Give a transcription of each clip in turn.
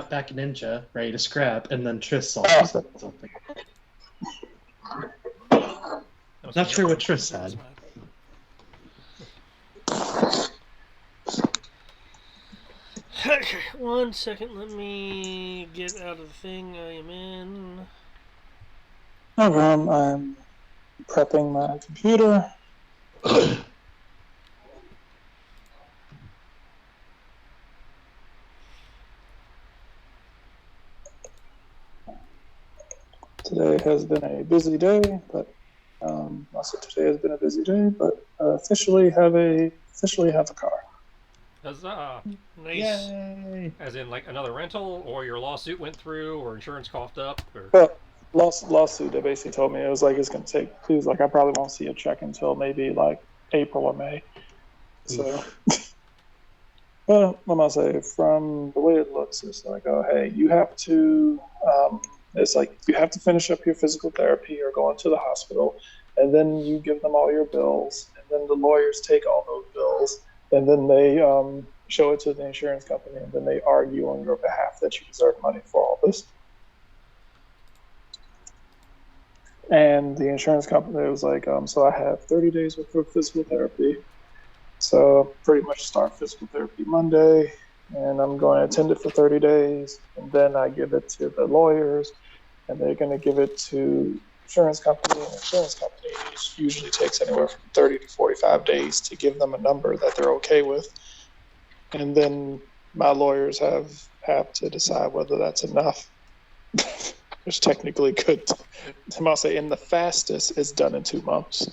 got back a ninja ready to scrap, and then Triss saw something. Not sure what Triss said. Okay, 1 second. Let me get out of the thing I am in. No problem. I'm prepping my computer. Today has been a busy day, but also today has been a busy day, but officially have a car. Huzzah! Nice. Yay! As in, like, another rental, or your lawsuit went through, or insurance coughed up, or... Well, lawsuit, they basically told me, it was like, it's going to take, he was like, I probably won't see a check until maybe, like, April or May. So, well, what am I say? From the way it looks, it's like, oh, hey, you have to, it's like, you have to finish up your physical therapy or go into the hospital, and then you give them all your bills, and then the lawyers take all those bills, and then they show it to the insurance company, and then they argue on your behalf that you deserve money for all this. And the insurance company was like, so I have 30 days worth of physical therapy. So pretty much start physical therapy Monday, and I'm going to attend it for 30 days, and then I give it to the lawyers, and they're going to give it to insurance company. And insurance companies usually takes anywhere from 30 to 45 days to give them a number that they're okay with. And then my lawyers have to decide whether that's enough. Which technically could, I'll say, in the fastest, it's done in 2 months.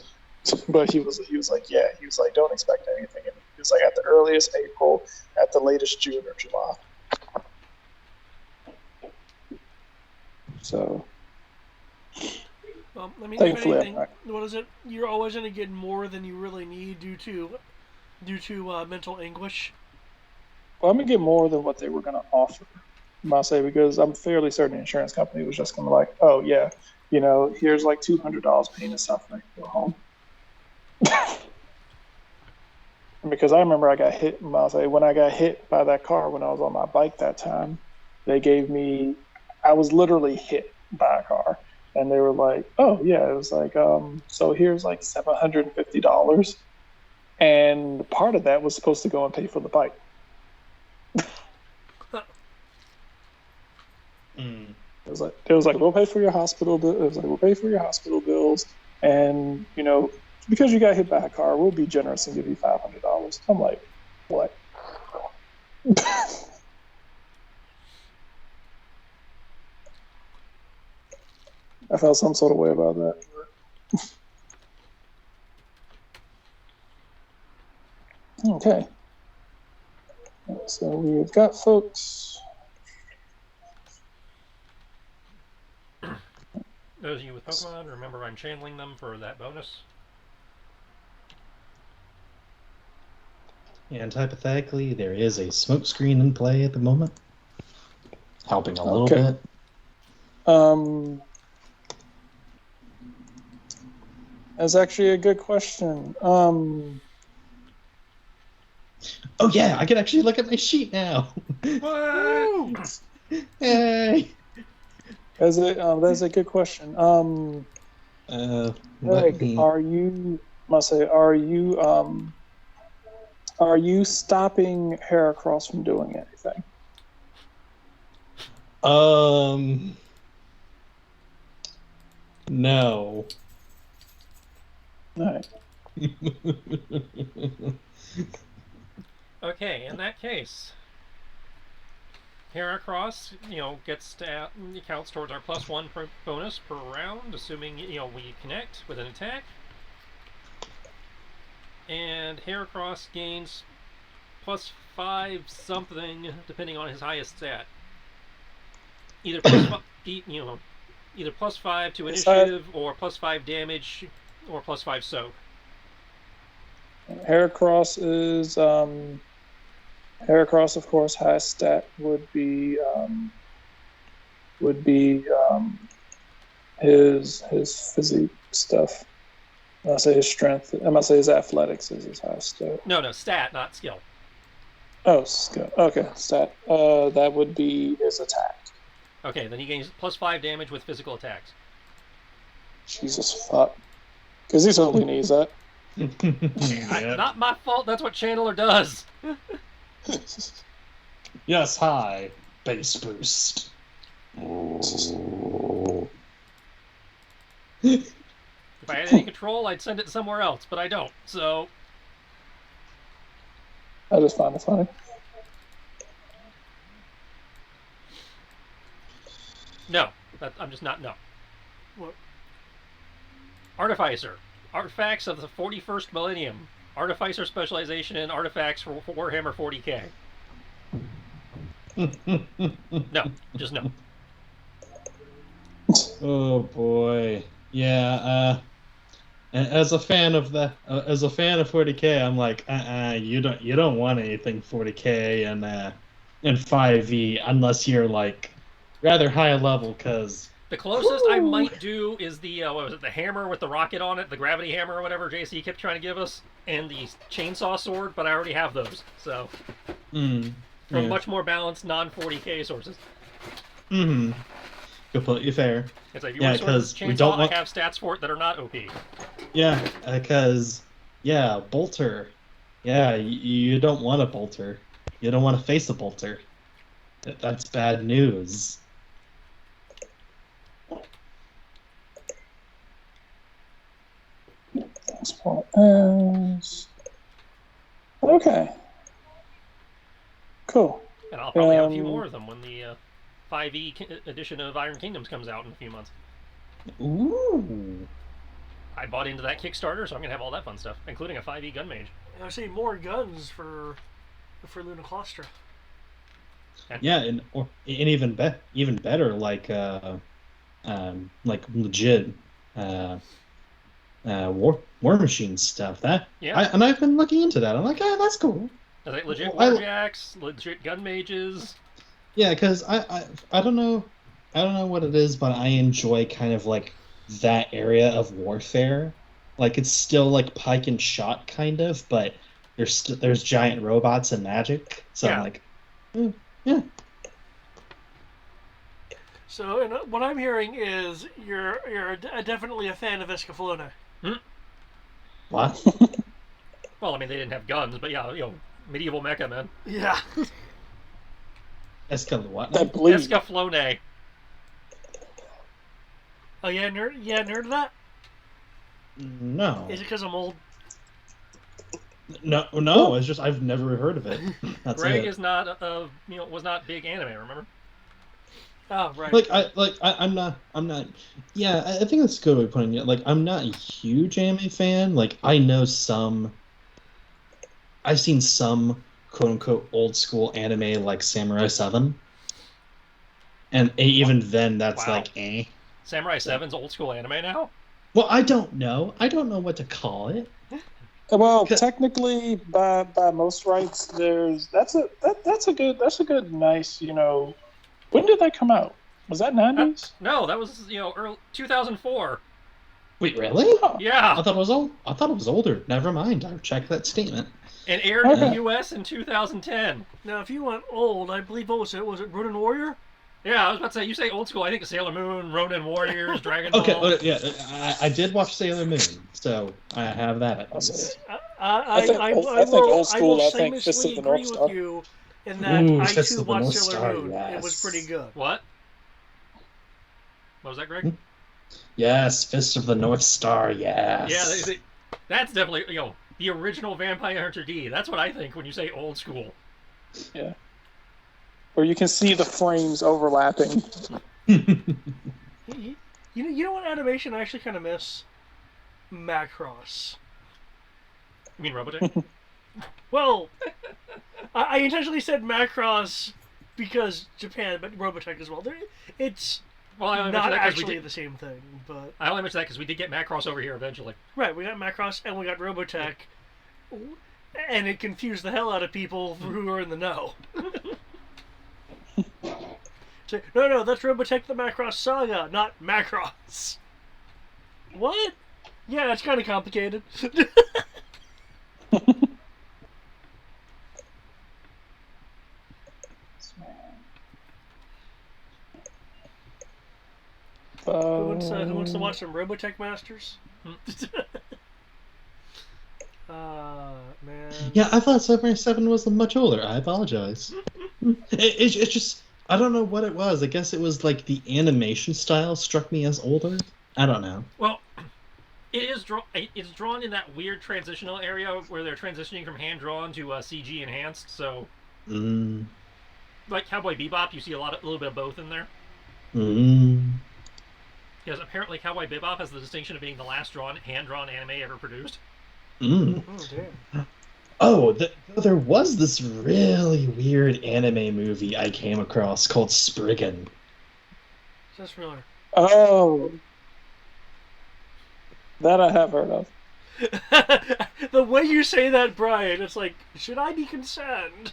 But he was like, yeah, he was like, don't expect anything. He was like, at the earliest April, at the latest June or July. So, well, I mean, thankfully, if anything, what is it? You're always going to get more than you really need due to mental anguish. Well, I'm gonna get more than what they were gonna offer. I'll say, because I'm fairly certain the insurance company was just gonna like, oh yeah, here's like $200 pain and suffering, go home. Because I remember I got hit. I'll say, when I got hit by that car when I was on my bike that time, they gave me. I was literally hit by a car, and they were like, oh yeah, it was like, so here's like $750, and part of that was supposed to go and pay for the bike. It was like we'll pay for your hospital bill. It was like we'll pay for your hospital bills, and because you got hit by a car, we'll be generous and give you $500. I'm like, what? I felt some sort of way about that. Okay, so we've got folks. Those of you with Pokemon, remember I'm channeling them for that bonus. And hypothetically, there is a smoke screen in play at the moment, helping a little bit. That's actually a good question. Oh yeah, I can actually look at my sheet now. What? Hey. That's a good question. Eric, are you stopping Heracross from doing anything? No. All right. Okay, in that case, Heracross, counts towards our +1 bonus per round, assuming, we connect with an attack. And Heracross gains +5 something, depending on his highest stat. Either either +5 to initiative, or +5 damage, or +5 soak. Heracross is Heracross, of course, highest stat would be his physique stuff. I'll say his strength. I must say his athletics is his highest stat. No, stat, not skill. Oh, okay, stat. That would be his attack. Okay, then he gains +5 damage with physical attacks. Jesus fuck. Because he totally needs that. Yep. Not my fault. That's what Channeler does. Yes, hi. Base boost. If I had any control, I'd send it somewhere else, but I don't. So I just find it funny. no, I'm just not. No. What? Artificer. Artifacts of the 41st millennium. Artificer specialization in artifacts for Warhammer 40k. No, just no. Oh boy. Yeah, as a fan of 40k, I'm like, you don't want anything 40k and 5e unless you're like rather high level, because The closest I might do is the what was it? The hammer with the rocket on it, the gravity hammer or whatever JC kept trying to give us, and the chainsaw sword. But I already have those, so from yeah. much more balanced non-40k sources. Completely fair. It's like if you Yeah, want a sword with 'cause we chainsaw, don't want- I have stats for it that are not OP. Yeah, because bolter. Yeah, you don't want a bolter. You don't want to face a bolter. That's bad news. Okay. Cool. And I'll probably have a few more of them when the 5e edition of Iron Kingdoms comes out in a few months. Ooh. I bought into that Kickstarter, so I'm gonna have all that fun stuff, including a 5e gun mage. I see more guns for Luna Cluster. Yeah, and even better, like legit war machine stuff. Yeah. And I've been looking into that. I'm like, that's cool. Like legit Well, warjacks, legit gun mages. Yeah, because I don't know what it is, but I enjoy kind of like that area of warfare. Like it's still like pike and shot kind of, but there's giant robots and magic. So Yeah. I'm like, yeah. So, and what I'm hearing is you're definitely a fan of Escaflowne. What? Well, I mean, they didn't have guns, but yeah, medieval mecha, man. Yeah. What? That bleed. Escaflowne. Oh yeah, nerd. Yeah, nerd of that. No. Is it because I'm old? No. It's just I've never heard of it. That's Greg it. is not was not big anime. Remember? Oh right. I'm not. Yeah, I think that's a good way of putting it. Like, I'm not a huge anime fan. Like, I know some. I've seen some quote unquote old school anime like Samurai 7, and even then, that's Wow. like eh. Samurai 7's old school anime now. Well, I don't know. I don't know what to call it. Well, technically, by most rights, that's a good nice. When did that come out? Was that 90s? No, that was early 2004. Wait, really? Yeah, I thought it was old. I thought it was older. Never mind. I'll check that statement. and aired in the Okay. U.S. in 2010. Now, if you want old, I believe what was it? Was it Ronin Warrior? Yeah, I was about to say, you say old school, I think of Sailor Moon, Ronin Warriors, Dragon Ball. Okay, yeah, I did watch Sailor Moon, so I have that. I think old school, I think Fist of shamelessly the North agree Star. with you in that Ooh, I Fist too of the watched North Sailor Star, Moon. It was yes. pretty good. What? What was that, Greg? Yes, Fist of the North Star, yes. Yeah, that's definitely the original Vampire Hunter D. That's what I think when you say old school. Yeah. Where you can see the frames overlapping. You know what animation I actually kind of miss? Macross. You mean Robotech? Well, I intentionally said Macross because Japan, but Robotech as well. It's Well, I only not mentioned that 'cause we actually did. the same thing, but I only mentioned that because we did get Macross over here eventually. right, we got Macross and we got Robotech, and it confused the hell out of people who are in the know. So, no, that's Robotech the Macross Saga, not Macross. What? Yeah, it's kind of complicated. wants to watch some Robotech Masters? Man. Yeah, I thought Samurai 7 was much older. I apologize. It's just, I don't know what it was. I guess it was like the animation style struck me as older. I don't know. Well, it's drawn in that weird transitional area where they're transitioning from hand drawn to CG enhanced. So, like Cowboy Bebop, you see a little bit of both in there. Because apparently Cowboy Bebop has the distinction of being the last hand drawn anime ever produced. Oh, damn. Oh, there was this really weird anime movie I came across called Spriggan. Sounds familiar. Oh, that I have heard of. The way you say that, Brian, it's like, should I be concerned?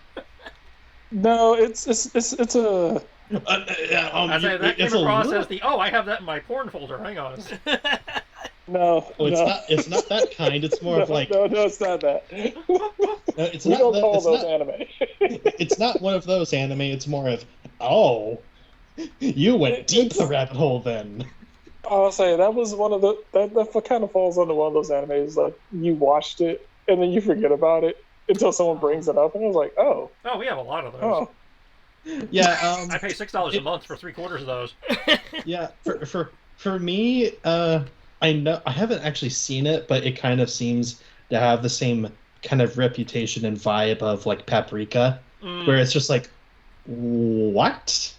No, it's a. I say that came across as I have that in my porn folder. Hang on. No, it's not that kind. It's more of like no, it's not that. It's we not don't that, call it's those not, anime. It's not one of those anime. It's more of you went deep the rabbit hole then. I'll say that was one of that kind of falls under one of those animes. Like you watched it and then you forget about it until someone brings it up, and I was like, oh, we have a lot of those. oh. Yeah, I pay $6 a month for 3/4 of those. Yeah, for me, I know I haven't actually seen it, but it kind of seems to have the same kind of reputation and vibe of like Paprika, where it's just like, what?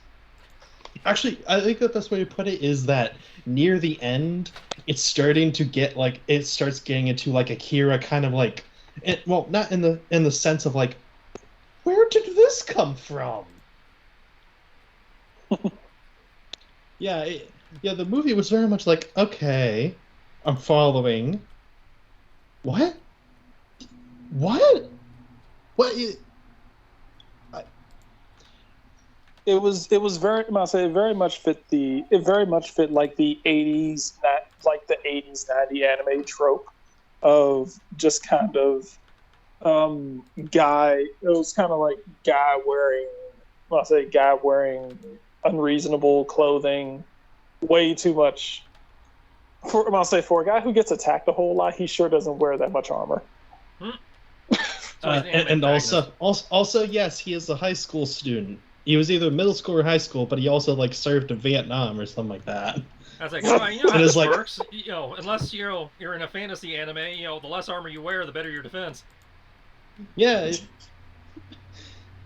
Actually, I think the best way to put it is that near the end, it's starting to get like it starts getting into like Akira kind of like, well, not in the sense of like, where did this come from? Yeah, the movie was very much like, okay, I'm following. What? What? What? It was very, I say, it very much fit like the 80s, like the 80s 90 anime trope of just kind of guy. It was kind of like guy wearing unreasonable clothing, way too much. For a guy who gets attacked a whole lot, he sure doesn't wear that much armor. And also, yes, he is a high school student. He was either middle school or high school, but he also like served in Vietnam or something like that. I was like, you know how this works. Unless you're in a fantasy anime, the less armor you wear, the better your defense. Yeah.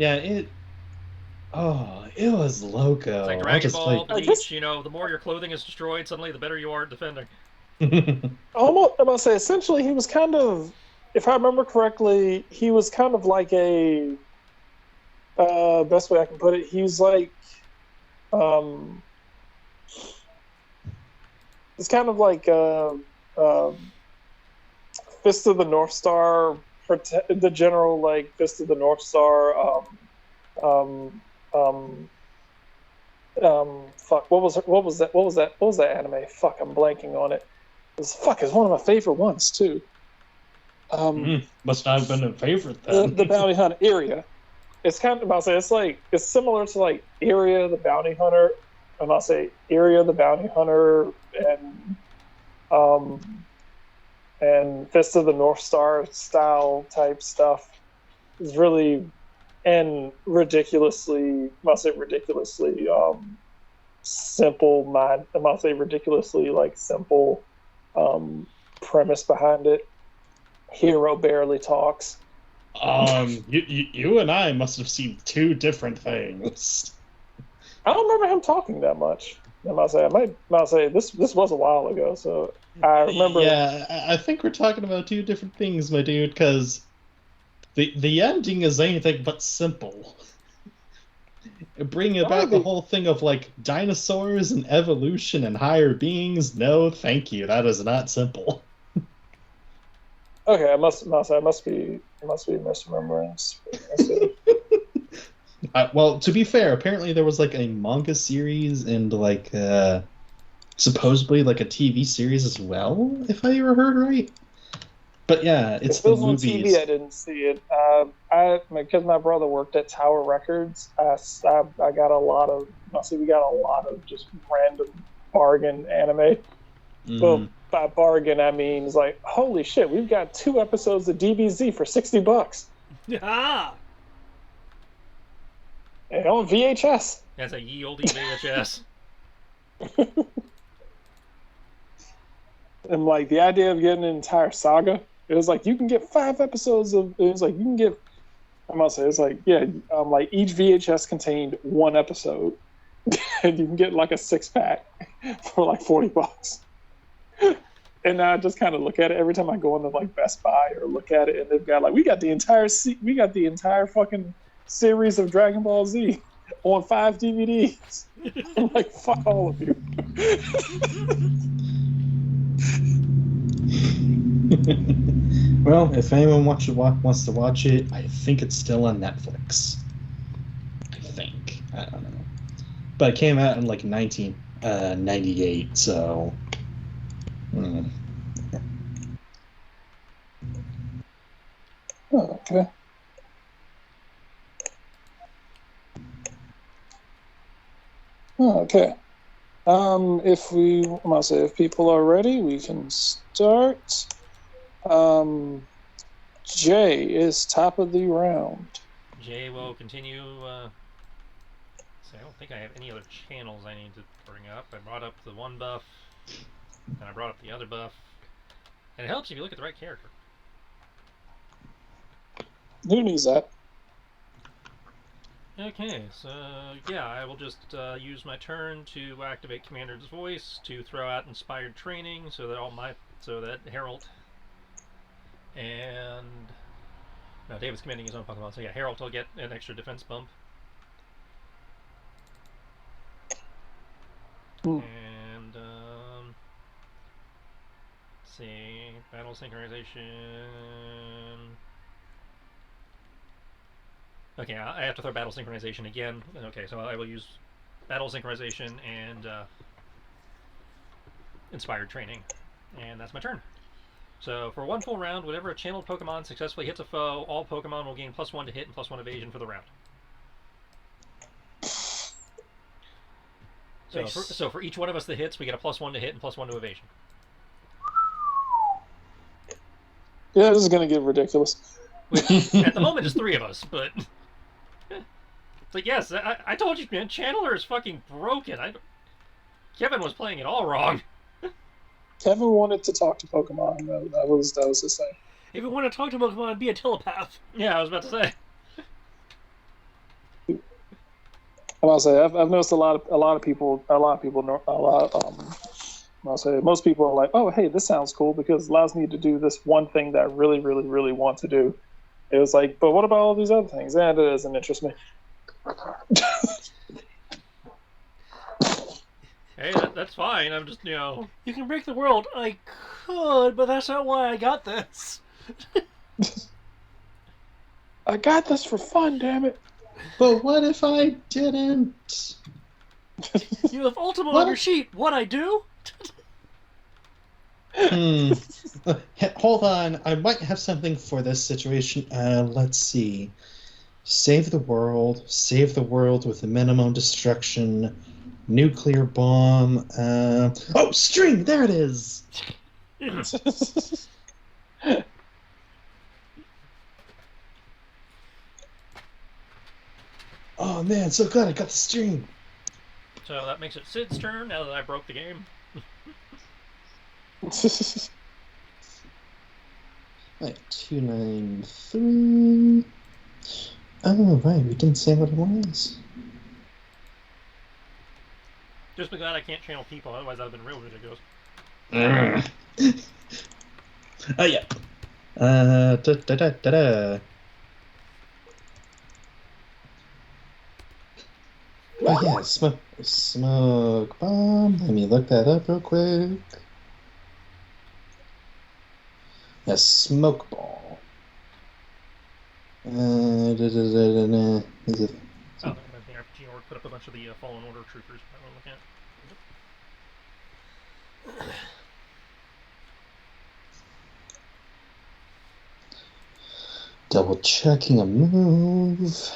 It was loco. It's like Dragon Ball, Bleach. The more your clothing is destroyed, suddenly the better you are at defending. Almost, I must say, essentially, he was kind of, if I remember correctly, he was kind of like a. Best way I can put it, he's like, it's kind of like Fist of the North Star, the general like Fist of the North Star. Fuck, what was that anime? Fuck, I'm blanking on it. It's one of my favorite ones too. Must not have been a favorite then. The Bounty Hunter area. It's kind of, it's similar to like Area the Bounty Hunter. Area the Bounty Hunter and Fist of the North Star style type stuff is really and ridiculously simple ridiculously like simple premise behind it. Hero barely talks. You and I must have seen two different things. I don't remember him talking that much. I might say this was a while ago, so I remember. Yeah, I think we're talking about two different things, my dude, because the ending is anything but simple. Bringing about the whole thing of like dinosaurs and evolution and higher beings. No, thank you. That is not simple. Okay, I must be misremembering. Well, to be fair, apparently there was like a manga series and like supposedly like a TV series as well, if I ever heard right. But yeah, it's the movies. On TV, I didn't see it. Because my brother worked at Tower Records, I got a lot of. We got a lot of just random bargain anime. Well, Mm. by bargain I mean it's like, holy shit, we've got 2 episodes of DBZ for $60 Ah. and on VHS. That's a ye olde VHS. And like the idea of getting an entire saga, it was like you can get 5 episodes of. It was like you can get. I must say, it's like yeah, like each VHS contained 1 episode, and you can get like a 6-pack for like $40. And I just kind of look at it every time I go into like Best Buy or look at it, and they've got like we got the entire fucking series of Dragon Ball Z on 5 DVDs. I'm like, fuck all of you. Well, if anyone wants to watch it, I think it's still on Netflix. I think. I don't know. But it came out in like 1998, so. Oh, okay. Oh, okay. If people are ready, we can start. Jay is top of the round. Jay will continue. I don't think I have any other channels I need to bring up. I brought up the one buff, and I brought up the other buff. And it helps if you look at the right character. Who needs that? Okay, so yeah, I will just use my turn to activate Commander's Voice to throw out inspired training, so that Herald and no, David's commanding his own Pokemon, so yeah, Herald will get an extra defense bump. And let's see, battle synchronization. Okay, I have to throw battle synchronization again. Okay, so I will use battle synchronization and inspired training, and that's my turn. So for 1 full round, whenever a channeled Pokemon successfully hits a foe, all Pokemon will gain +1 to hit and +1 evasion for the round. So, Nice. for each one of us that hits, we get a +1 to hit and +1 to evasion. Yeah, this is gonna get ridiculous. Which at the moment is 3 of us, but it's like, yes, I told you, man, Channeler is fucking broken. Kevin was playing it all wrong. Kevin wanted to talk to Pokemon. That was his thing. If you want to talk to Pokemon, be a telepath. Yeah, I was about to say. I'll say I've noticed most people are like, oh, hey, this sounds cool because it allows me to do this one thing that I really, really, really want to do. It was like, but what about all these other things? And it doesn't interest me. Hey, that's fine. I'm just, You can break the world. I could, but that's not why I got this. I got this for fun, damn it. But what if I didn't? You have Ultima on your sheet. What I do? Hold on, I might have something for this situation. Let's see. Save the world with the minimum destruction, nuclear bomb. Oh, string! There it is. Oh man, so glad I got the string. So that makes it Sid's turn now that I broke the game. Right, 293. Oh, right, we didn't say what it was. Just be glad I can't channel people, otherwise that would have been real ridiculous. Oh, yeah. Da-da-da-da. Oh, yeah, smoke bomb. Let me look that up real quick. A smoke ball. Is it? Oh, the RPG org put up a bunch of the Fallen Order troopers I want to look at. Double checking a move.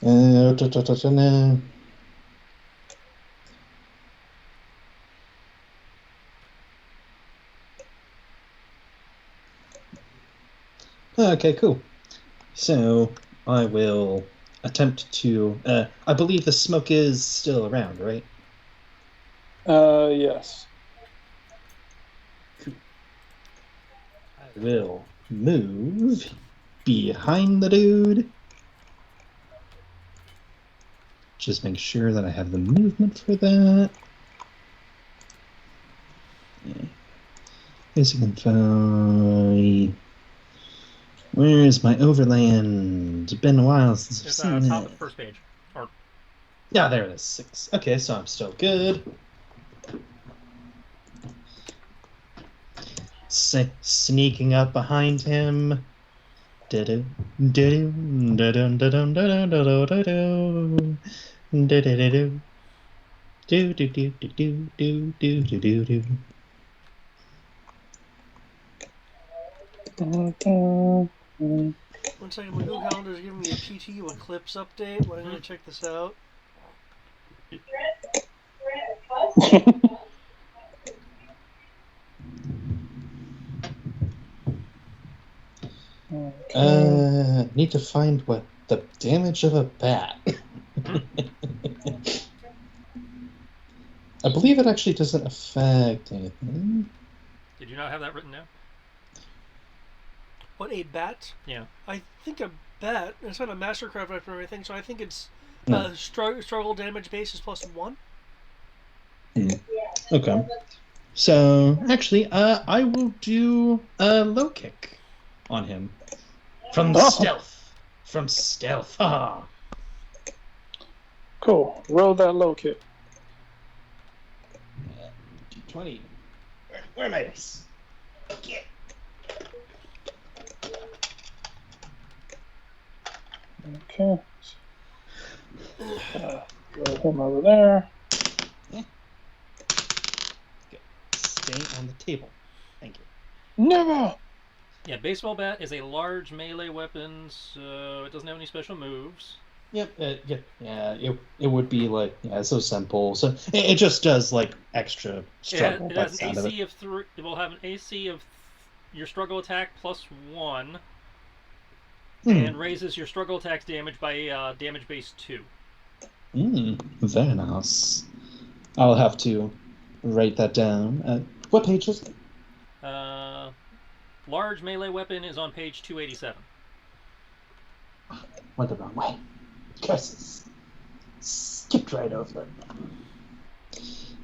No. Okay, cool. So I will attempt to. I believe the smoke is still around, right? Yes. I will move behind the dude. Just make sure that I have the movement for that. Basic info. Where is my overland? It's been a while since I've It's seen top of it. the first page. Or Yeah, there it is. 6. Okay, so I'm still good. Sneaking up behind him. Do-do, do-do, do-dum, do-dum, do-dum, do-do, do-do. Do-do-do-do. Do-do-do-do-do-do-do-do-do. One second, my Google Calendar is giving me a PTU Eclipse update. Why don't I check this out? Need to find what the damage of a bat. I believe it actually doesn't affect anything. did you not have that written down? What, a bat? Yeah. I think a bat. It's not a Mastercraft weapon or anything, so I think it's No. struggle damage base is +1. Okay. So actually, I will do a low kick on him from stealth. From stealth. Ah. Cool. Roll that low kick. 20. Where am I? Get. Okay. Roll him over there. Stay on the table. Thank you. Never. Yeah, baseball bat is a large melee weapon, so it doesn't have any special moves. Yep. It would be like so simple. So it just does like extra struggle. It by has the an sound of AC it. of 3. It will have an AC of your struggle attack +1, and raises your struggle attack's damage by damage base 2. Very nice. I'll have to write that down. What page is it? Large melee weapon is on page 287. Went the wrong way. Curses. Skipped right over it.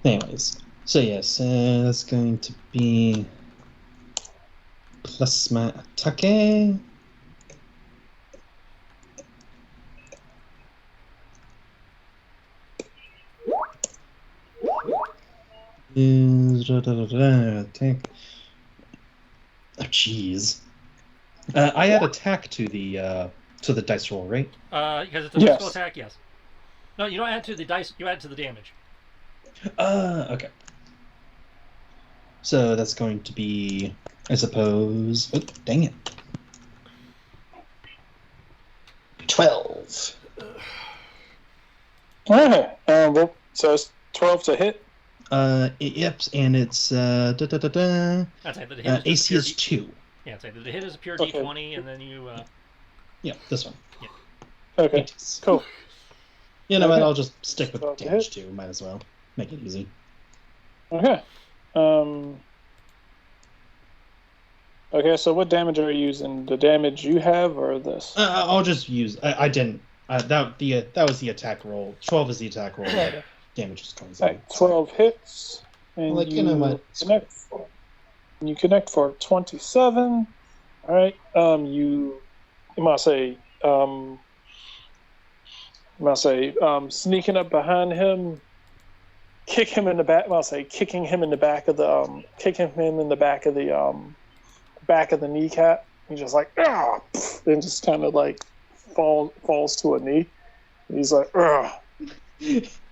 Anyways, so yes, that's going to be plus my attack. Attack. Oh, jeez. I add attack to the dice roll, right? Because it's a Yes. physical attack, yes. No, you don't add to the dice. You add to the damage. Okay. So that's going to be, I suppose. Oh, dang it. 12. Alright. Well, so it's 12 to hit. Yep, and it's That's right. The hit is AC pure is 2. Yeah, that's right. The hit is a pure Okay. D20, and then you. Yeah, this one. Okay. 80s. Cool. You know what? Okay. I'll just stick with 12 to damage hit. too. Might as well make it easy. Okay. Okay, so what damage are you using? The damage you have or this? I'll just use. I didn't. That was the attack roll. 12 is the attack roll. Damage is 27. Alright, 12 hits. And Like, you know what? You connect for 27. Alright. You might say sneaking up behind him, kick him in the back. I'll say kicking him in the back of the back of the kneecap. He's just like and just kind of like falls to a knee. And he's like,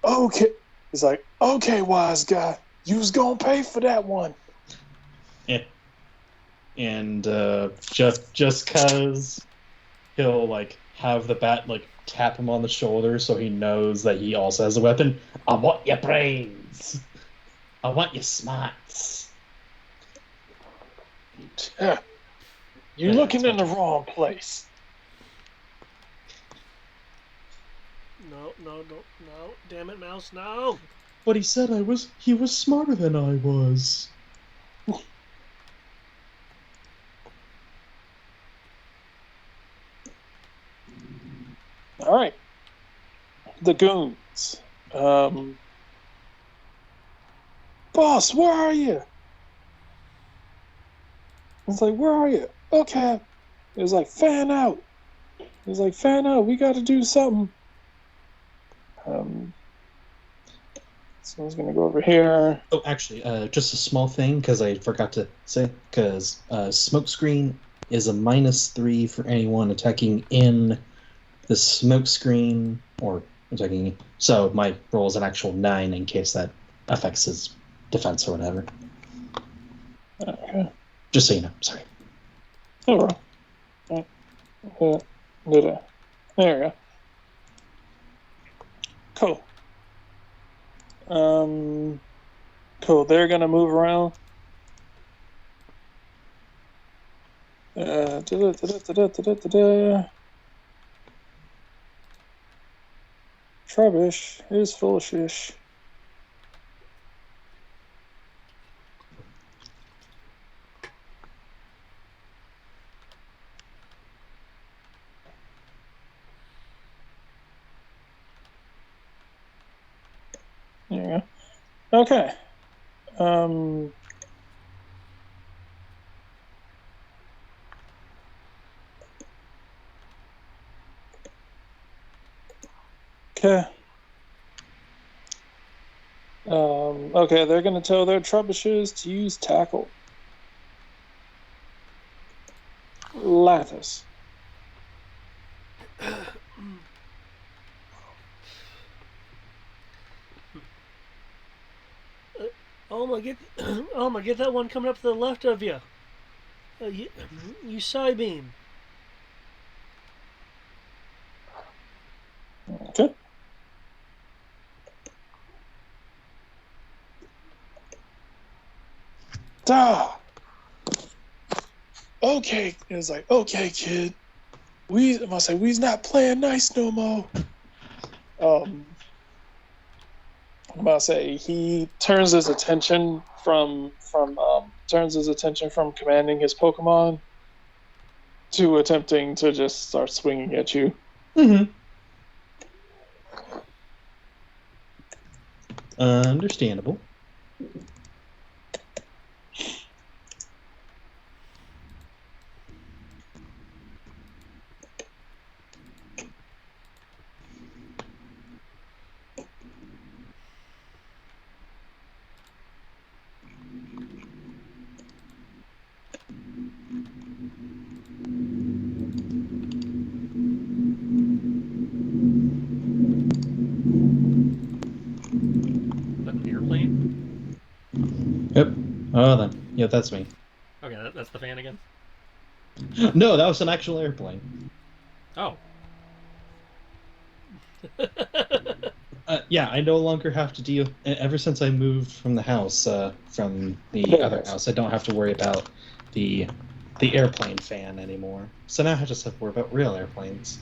okay. He's like, okay, wise guy, you's gonna pay for that one. Yeah. And just cause he'll like have the bat like tap him on the shoulder so he knows that he also has a weapon. I want your brains. I want your smarts. Yeah. You're Yeah, looking it's in the my turn. wrong place. No, no, no, no. Damn it, mouse, no. But he said he was smarter than I was. All right. The goons. Boss, where are you? It's like, where are you? Okay. It was like, fan out. It was like, fan out. We got to do something. So I was going to go over here. Oh, actually, just a small thing because I forgot to say. Because smokescreen is a -3 for anyone attacking in the smokescreen or attacking. So my roll is an actual 9 in case that affects his defense or whatever. Okay. Just so you know. Sorry. Oh, well. There we go. Cool. Cool. They're gonna move around. Trubbish is full of shish. There you go. Okay. Okay. Okay, they're gonna tell their trebuchets to use tackle. Lattice. Alma, get that one coming up to the left of you. You side beam. Okay. Duh. Okay. It was like, okay, kid. I must say, we's not playing nice no more. I'm about to say he turns his attention from commanding his Pokemon to attempting to just start swinging at you. Mm-hmm. Understandable. Is that an airplane? Yep. Oh, then. Yeah, that's me. Okay, that's the fan again. No, that was an actual airplane. Oh. Yeah, I no longer have to deal. Ever since I moved from the house, from the other house, I don't have to worry about the airplane fan anymore. So now I just have to worry about real airplanes.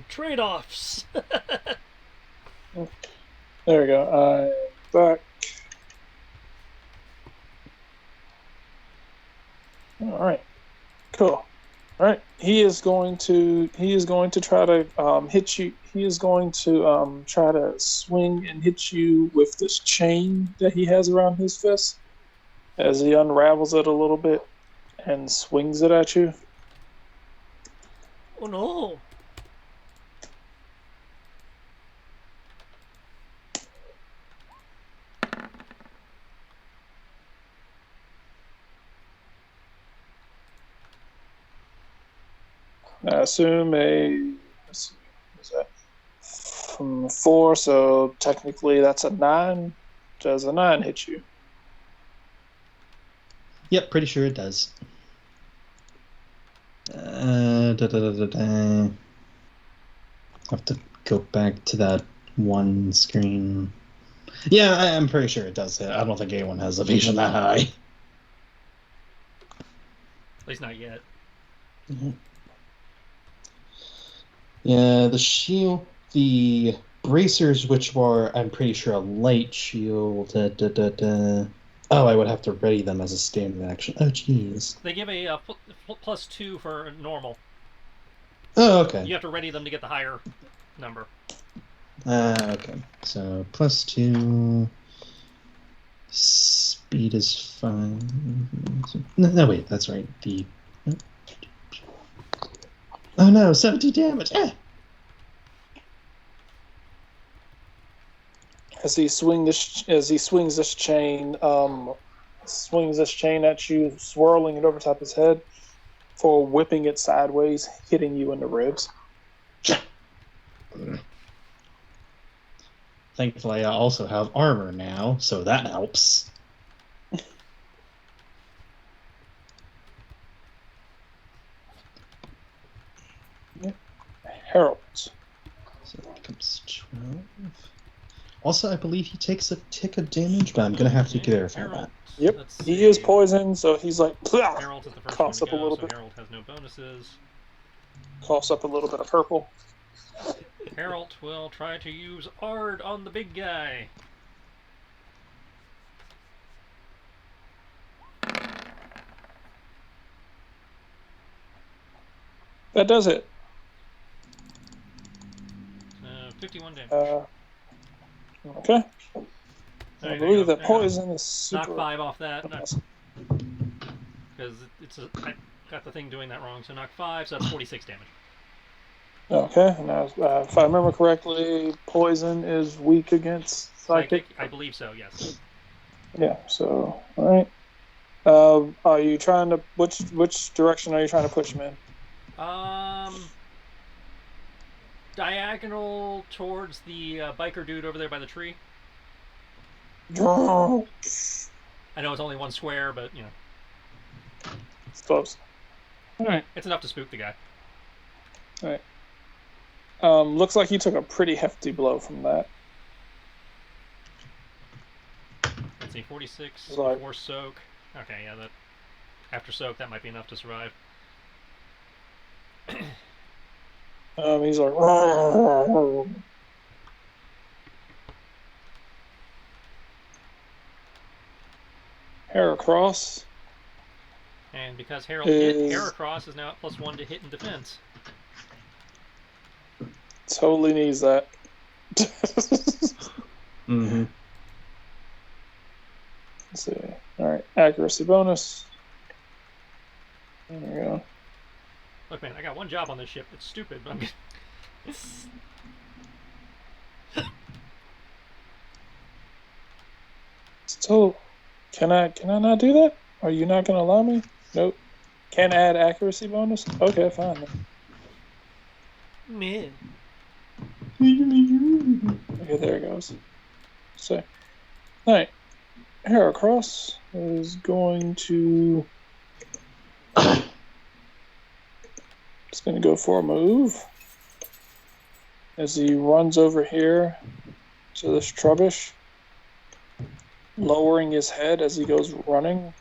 Trade-offs. There we go. Back. All right. Cool. All right. He is going to try to hit you. He is going to try to swing and hit you with this chain that he has around his fist as he unravels it a little bit and swings it at you. Oh no. I assume let's see, what's that? 4, so technically that's a 9. Does a 9 hit you? Yep, pretty sure it does. Da, da, da, da, da. Have to go back to that one screen. Yeah, I'm pretty sure it does hit. I don't think anyone has evasion that high. At least not yet. Yeah, the shield, the bracers, which were, I'm pretty sure, a light shield. Da, da, da, da. Oh, I would have to ready them as a standard action. Oh, jeez. They give a +2 for normal. Oh, okay. You have to ready them to get the higher number. Okay. So +2. Speed is fine. No, wait, that's right. Oh no, 70 damage. As he swings this chain at you, swirling it over top his head, for whipping it sideways, hitting you in the ribs. Thankfully, I also have armor now, so that helps. Harold. So that becomes 12. Also, I believe he takes a tick of damage, but I'm going to have to verify that. Yep, he is poisoned, so he's like, Harold is the first coughs one up to a go, little so bit. Harold has no bonuses. Coughs up a little bit of purple. Harold will try to use Ard on the big guy. That does it. 51 damage. Okay. There I you believe go. that poison is super. Knock 5 off that. Awesome. Because I got the thing doing that wrong. So knock 5, so that's 46 damage. Okay, now if I remember correctly, poison is weak against psychic. I believe so, yes. Yeah. So, all right. Are you trying to which direction are you trying to push him in? Diagonal towards the biker dude over there by the tree. I know it's only one square, but you know. It's close. All right. It's enough to spook the guy. All right. Looks like you took a pretty hefty blow from that. Let's see, 46 Like- before soak. Okay, yeah, that after soak that might be enough to survive. He's like. Heracross. And because Harold hit, Heracross is now at +1 to hit and defense. Totally needs that. Mm-hmm. Let's see. All right, accuracy bonus. There we go. Look, man, I got one job on this ship. It's stupid, but I'm gonna... Still, can I not do that? Are you not gonna allow me? Nope. Can't add accuracy bonus. Okay, fine. Man. Okay, there it goes. So, all right. Heracross is going to. It's going to go for a move as he runs over here to this Trubbish, lowering his head as he goes running.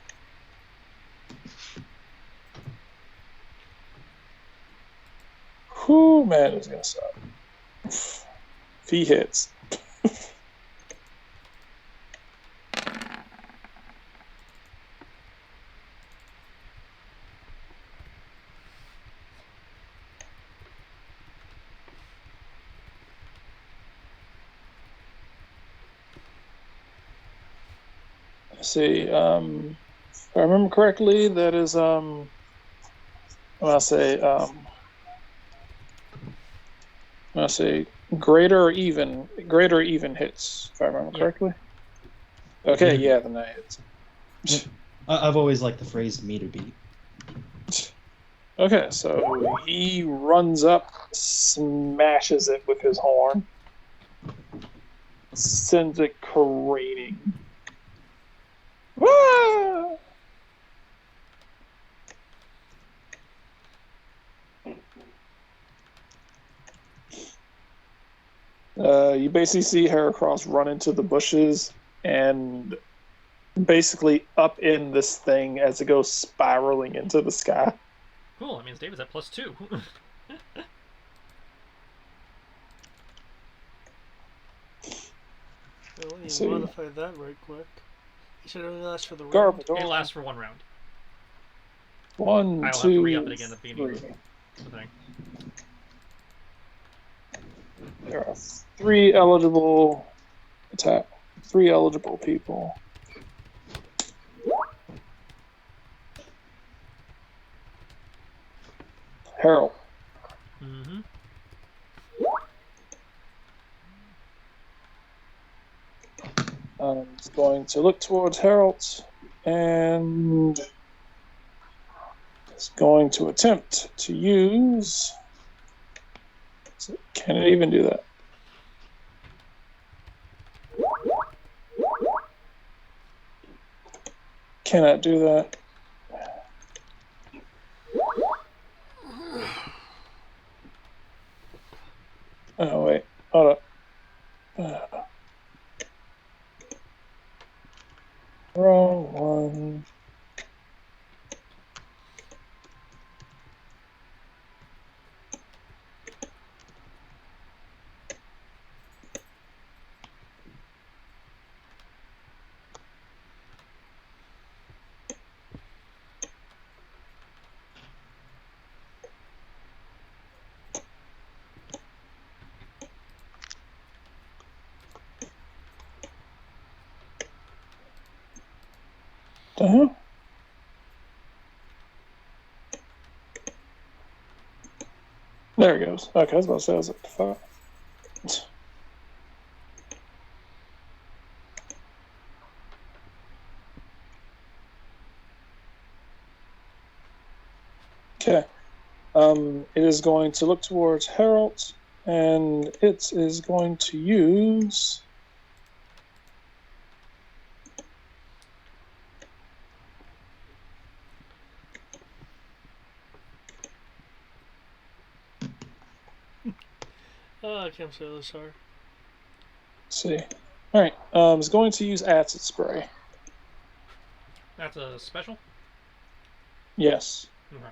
Whew, man, it's going to suck. If he hits. Let's see. If I remember correctly, that is when I say greater or even hits, if I remember correctly. Okay, yeah, then that hits. I've always liked the phrase meter beat. Okay, so he runs up, smashes it with his horn, sends it careening. Ah! You basically see Heracross run into the bushes and basically up in this thing as it goes spiraling into the sky. Cool. That means David's at +2. Well, let me See. modify that right quick. You said it only lasts for the round. Garbage. It lasts for 1 round. 1, I'll 2, have to re-up it again at the beginning 3. of the thing. There are 3 eligible attack. 3 eligible people. Harold. Mm-hmm. It's going to look towards Harold and it's going to attempt to use. Can it even do that? Cannot do that. Oh, wait. Hold up. Wrong one. The hell? There it goes. Okay, I was about to say, I was like, fuck. Okay. It is going to look towards Harold, and it is going to use. Oh, I can't say this hard. Let's see. All right. It's going to use acid spray. That's a special? Yes. Okay.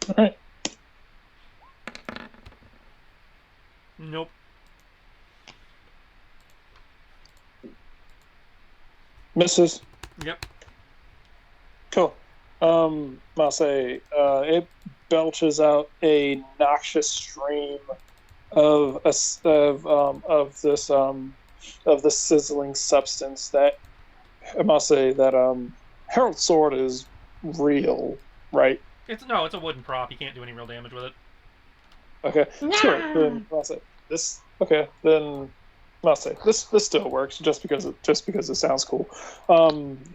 All right. Nope. Misses. Yep. Cool. I'll say it belches out a noxious stream of this sizzling substance that I must say that Harold's sword is real, right? It's a wooden prop. You can't do any real damage with it. Okay, sure. Then I'll say this. Okay, then I'll say this still works just because it sounds cool.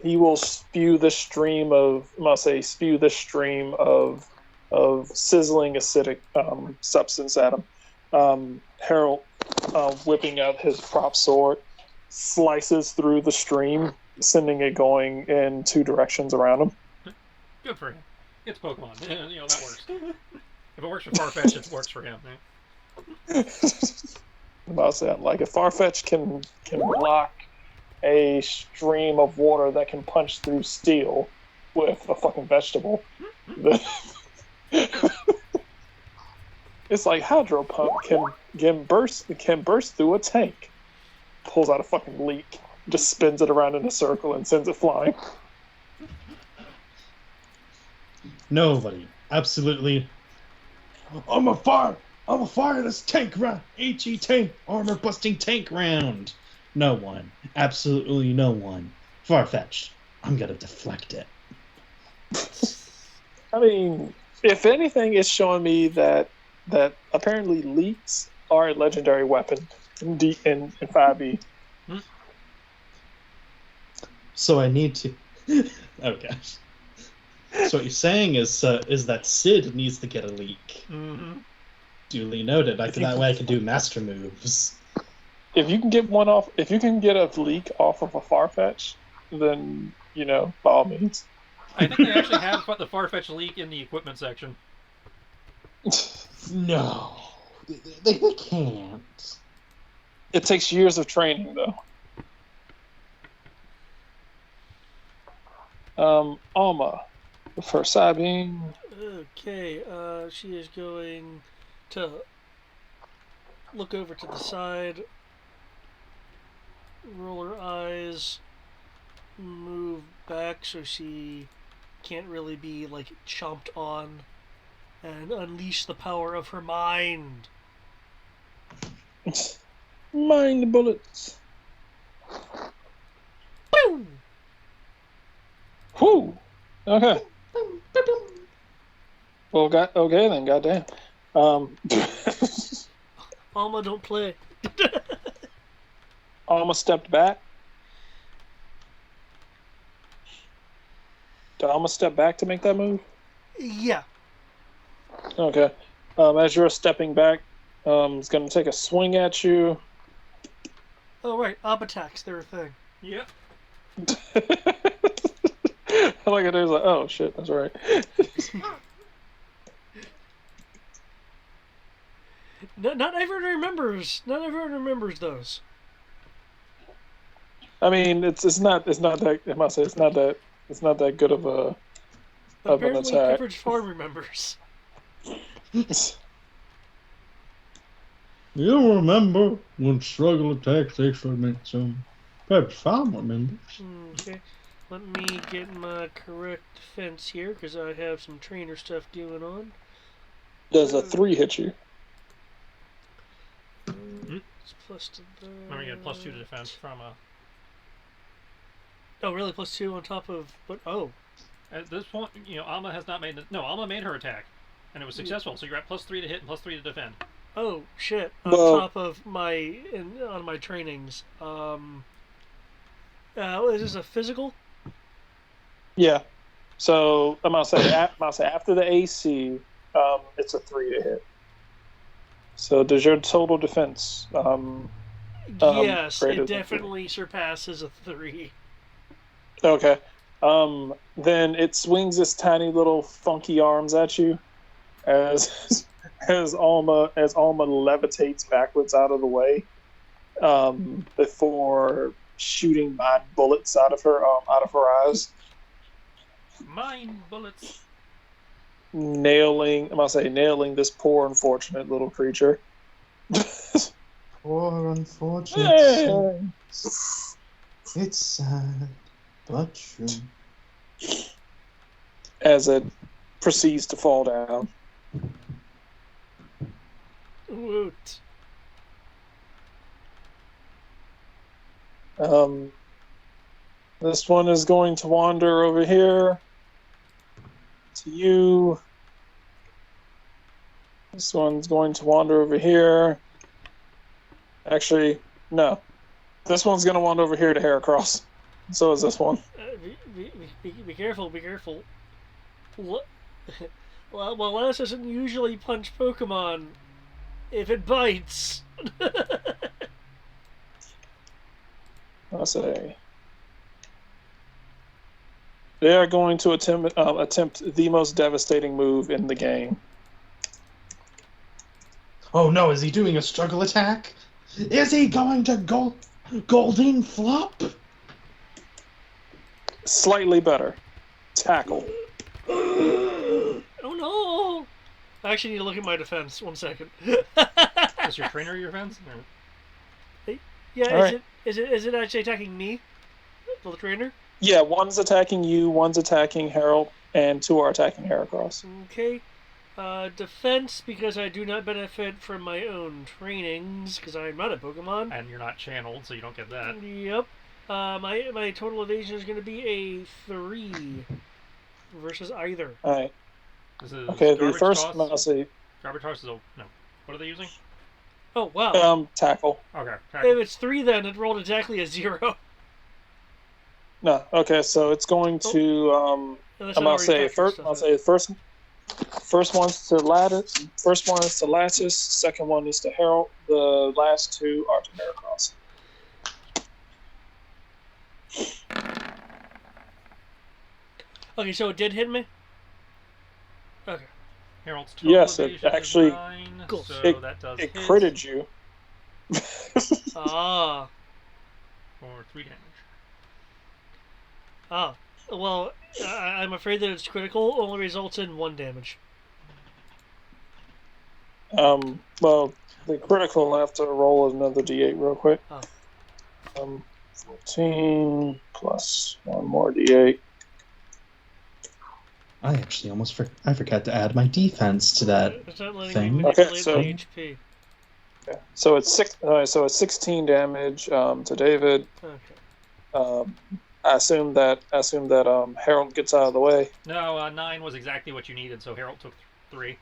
He will spew this stream of sizzling acidic substance at him. Harold, whipping out his prop sword, slices through the stream, sending it going in 2 directions around him. Good for him. It's Pokemon. That works. If it works for Farfetch, it works for him. About that, like if Farfetch can block a stream of water that can punch through steel with a fucking vegetable, it's like Hydro Pump can burst through a tank, pulls out a fucking leak, just spins it around in a circle and sends it flying. Nobody, absolutely. I'm a I will fire this tank round. HE tank, armor busting tank round. No one. Absolutely no one. Farfetch'd. I'm gonna deflect it. I mean, if anything, it's showing me that apparently leaks are a legendary weapon in 5e. So I need to. Oh gosh. So what you're saying is that Sid needs to get a leak. Mm-hmm. Duly noted. That way I can do master moves. If you can get if you can get a leak off of a Farfetch, then by all means. I think they actually have the Farfetch leak in the equipment section. No, they can't. It takes years of training, though. Alma, for Sabine. Okay, she is going to look over to the side, roll her eyes, move back so she can't really be like chomped on, and unleash the power of her mind. Mind bullets. Boom! Whew. Okay. Well, okay then. Goddamn. Alma, don't play. Alma stepped back. Did Alma step back to make that move? Yeah. Okay. As you're stepping back, it's going to take a swing at you. Oh, right. Up attacks, they're a thing. Yep. I like it. There's like, oh shit, that's right. Not everyone remembers. Not everyone remembers those. I mean, it's not that. I must say, it's not that good of a But of an apparently, attack. Pepperidge Farm remembers. You remember when struggle attacks actually meant some. Perhaps Farm remembers. Okay. Let me get my correct defense here, because I have some trainer stuff going on. Does a 3 hit you? It's plus to that. Remember, you get +2 to defense from a. Oh, really? +2 on top of. But oh. At this point, Alma has not made Alma made her attack, and it was successful. So you're at +3 to hit and +3 to defend. Oh shit! On Well- top of on my trainings. Is this a physical? Yeah. So I'm gonna say after the AC, it's a 3 to hit. So does your total defense? Yes, greater it than definitely surpasses a 3. Okay. Then it swings its tiny little funky arms at you, as Alma levitates backwards out of the way, before shooting mind bullets out of her eyes, Mind bullets. nailing this poor unfortunate little creature. Poor unfortunate Hey! soul. It's sad, but true. As it proceeds to fall down. Woot. This one is going to wander over here to you. This one's going to wander over here. Actually, no. This one's going to wander over here to Heracross. So is this one. Be careful, be careful. Well, Lance doesn't usually punch Pokemon if it bites. I'll say. They are going to attempt the most devastating move in the game. Oh no, is he doing a struggle attack? Is he going to Golden Flop? Slightly better. Tackle. Oh no! I actually need to look at my defense. 1 second. Is your trainer your defense? Or... Yeah, is it actually attacking me? The trainer? Yeah, one's attacking you, one's attacking Harold, and 2 are attacking Heracross. Okay. Defense, because I do not benefit from my own trainings, because I'm not a Pokemon. And you're not channeled, so you don't get that. Yep. My total evasion is going to be a 3 versus either. All right. This is Okay, the garbage first, toss. I'll say, Garbage toss is no. What are they using? Oh, wow. tackle. Okay. If it's 3, then it rolled exactly a 0. No, okay, so it's going to, Unless I'm I've gonna already say factored stuff in. first one's to Lattice, first one is to Lattice, second one is to Herald, the last two are to Heracross. Okay, so it did hit me? Okay. Herald's total Yes, it evasion actually- is 9, Cool. so that does It hit critted you. Ah. for 3 damage. Ah. Well, I'm afraid that it's critical only results in 1 damage. Well, the critical, I have to roll another d8 real quick. Oh. 14 plus 1 more d8. I actually I forgot to add my defense to that. It's not letting thing. me Okay, manipulate so- my HP. Okay. So it's 16 damage to David. Okay. I assume that Harold gets out of the way. No, 9 was exactly what you needed, so Herald took 3.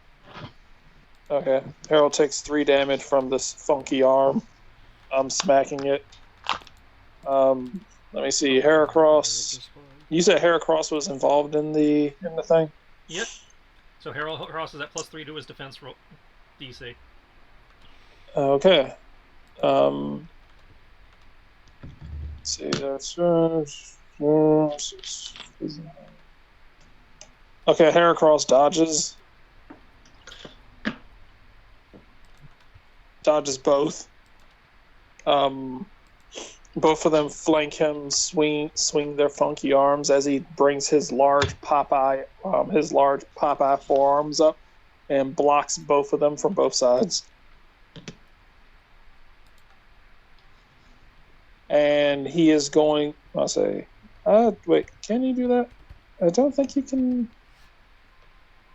Okay. Harold takes 3 damage from this funky arm. I'm smacking it. Let me see. Heracross. You said Heracross was involved in the thing? Yep. So Herald Cross is at +3 to his defense roll DC. Okay. Let's see, that's okay. Heracross dodges both. Both of them flank him, swing their funky arms as he brings his large Popeye forearms up and blocks both of them from both sides. And he is going. I'll say, wait, can you do that? I don't think you can.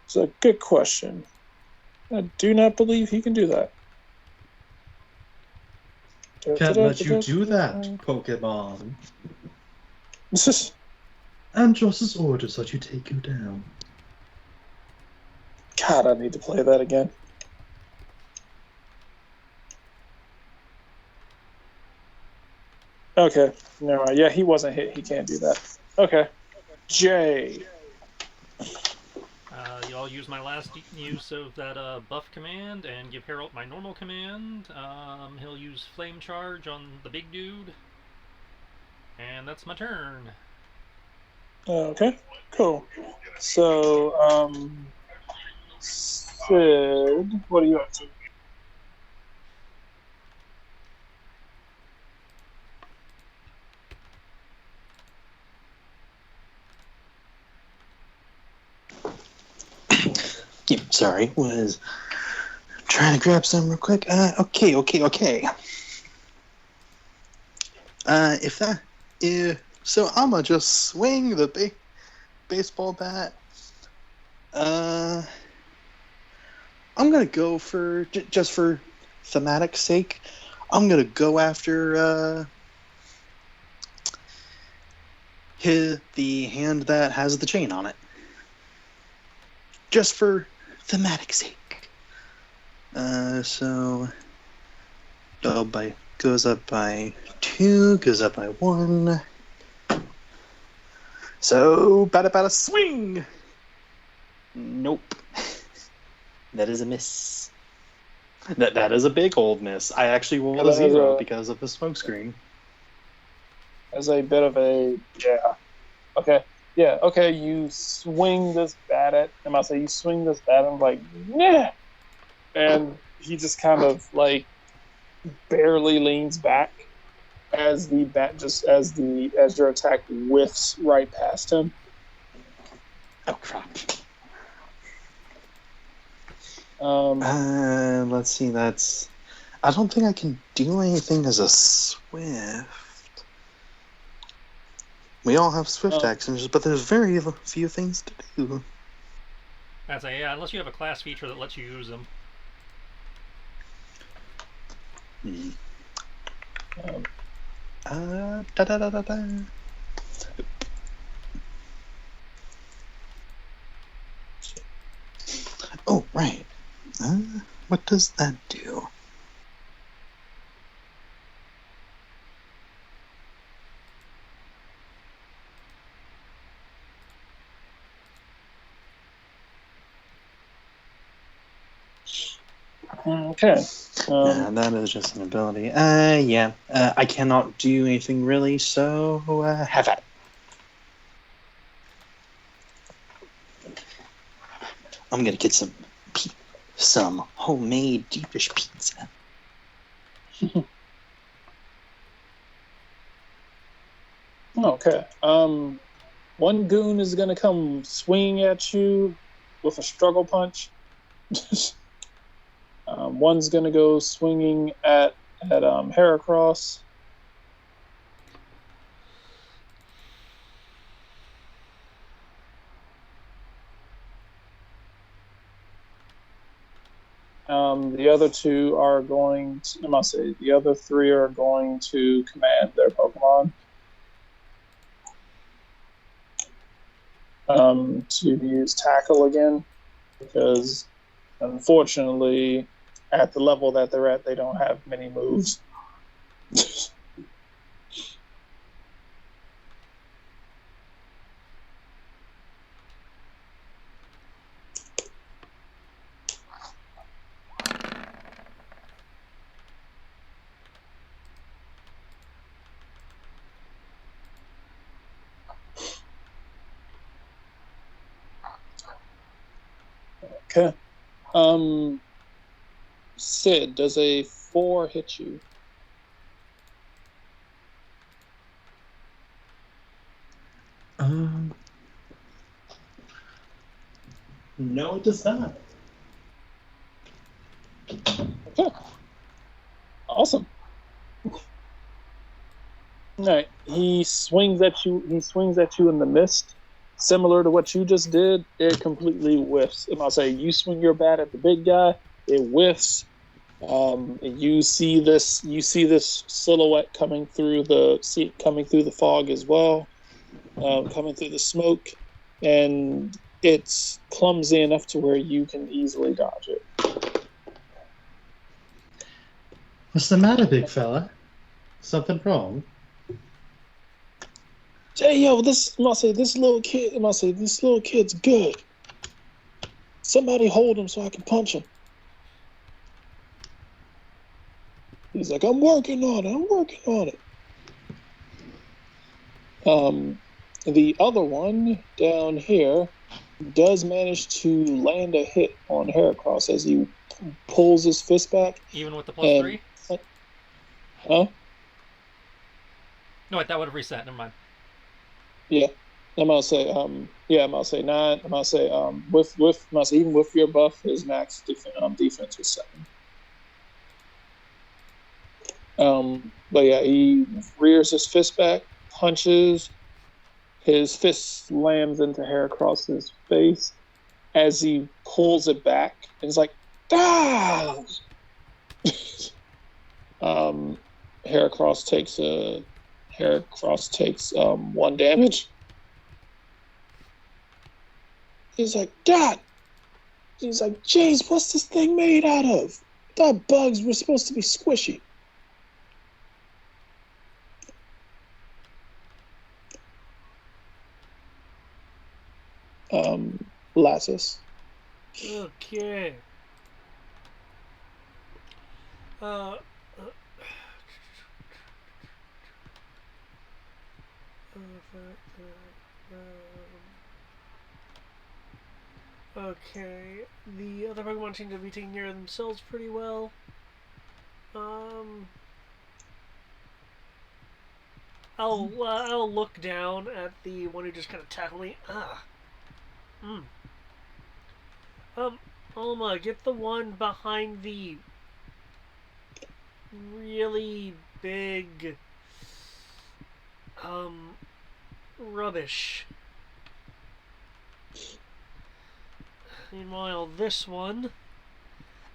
It's a good question. I do not believe he can do that. Can't let you do that, Pokemon. God, Andros's orders that you take you down. I need to play that again. Okay, never mind. Yeah, he wasn't hit. He can't do that. Okay, Jay. Y'all use my last use of that buff command and give Herald my normal command. He'll use Flame Charge on the big dude. And that's my turn. Okay, cool. So, Sid, what are you up to? Yeah, sorry, was trying to grab some real quick. Okay. So I'ma just swing the baseball bat. I'm gonna go for just for thematic sake. I'm gonna go after the hand that has the chain on it. Just for thematic sake. So goes up by 2, goes up by 1. So bada swing. Nope. That is a miss. That is a big old miss. I actually rolled a 0 because of the smoke screen. As a bit of a Okay. Yeah, okay, you swing this bat at him. I'll say you swing this bat and like, yeah. And he just kind of like barely leans back as the bat as your attack whiffs right past him. Oh crap. Let's see, I don't think I can do anything as a Swift. We all have Swift actions, but there's very few things to do. I'd say, yeah, unless you have a class feature that lets you use them. Hmm. Um, Da, da, da, da, da. Oh, right. What does that do? okay. That is just an ability. Yeah. I cannot do anything really, so have at it. I'm gonna get some homemade deep dish pizza. Okay. One goon is gonna come swinging at you with a struggle punch. One's gonna go swinging at Heracross. The other two are going to, I must say, the other three are going to command their Pokemon to use Tackle again, because unfortunately, at the level that they're at, they don't have many moves. Okay. Sid, does a 4 hit you? No, it does not. Okay. Awesome. All right. He swings at you. He swings at you in the mist, similar to what you just did. It completely whiffs. And I'll say you swing your bat at the big guy. It whiffs. And you see this. You see this silhouette coming through the fog as well, coming through the smoke, and it's clumsy enough to where you can easily dodge it. What's the matter, big fella? Something wrong? Hey, yo, this I must say this little kid. I must say this little kid's good. Somebody hold him so I can punch him. He's like, I'm working on it. I'm working on it. The other one down here does manage to land a hit on Heracross as he pulls his fist back. Even with the And, +3? huh? No, wait, that would have reset. Never mind. Yeah. I'm gonna say, yeah, I'm gonna say 9. I'm gonna say, I'm gonna say, even with your buff, his max defense was 7. But yeah, he rears his fist back, punches. His fist slams into Heracross's face as he pulls it back. And it's like, ah! um, Heracross takes a Heracross takes 1 damage. He's like, God. He's like, Jeez, what's this thing made out of? I thought bugs were supposed to be squishy. Lassus. Okay. Uh, okay. The other Pokemon seem to be taking care of themselves pretty well. I'll look down at the one who just kind of tackled me. Alma, get the one behind the really big rubbish. Meanwhile, this one,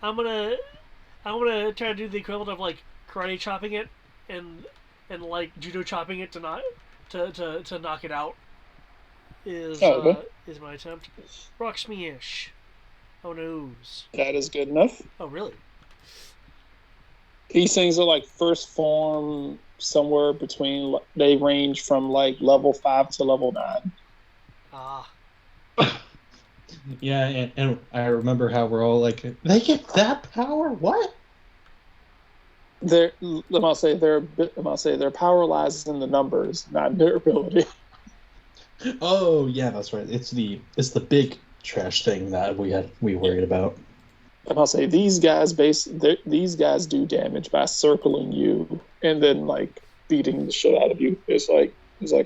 I'm gonna try to do the equivalent of like karate chopping it and like judo chopping it to not to knock it out. Okay. Is my attempt. Rock Smash. Oh noes. That is good enough. Oh really? These things are like first form somewhere between, they range from like level 5 to level 9. Ah. Yeah, and I remember how we're all like, they get that power? What? Their, their power lies in the numbers, not in their ability. Oh yeah, that's right. It's the big trash thing that we worried about. I'll say these guys do damage by circling you and then like beating the shit out of you. It's like,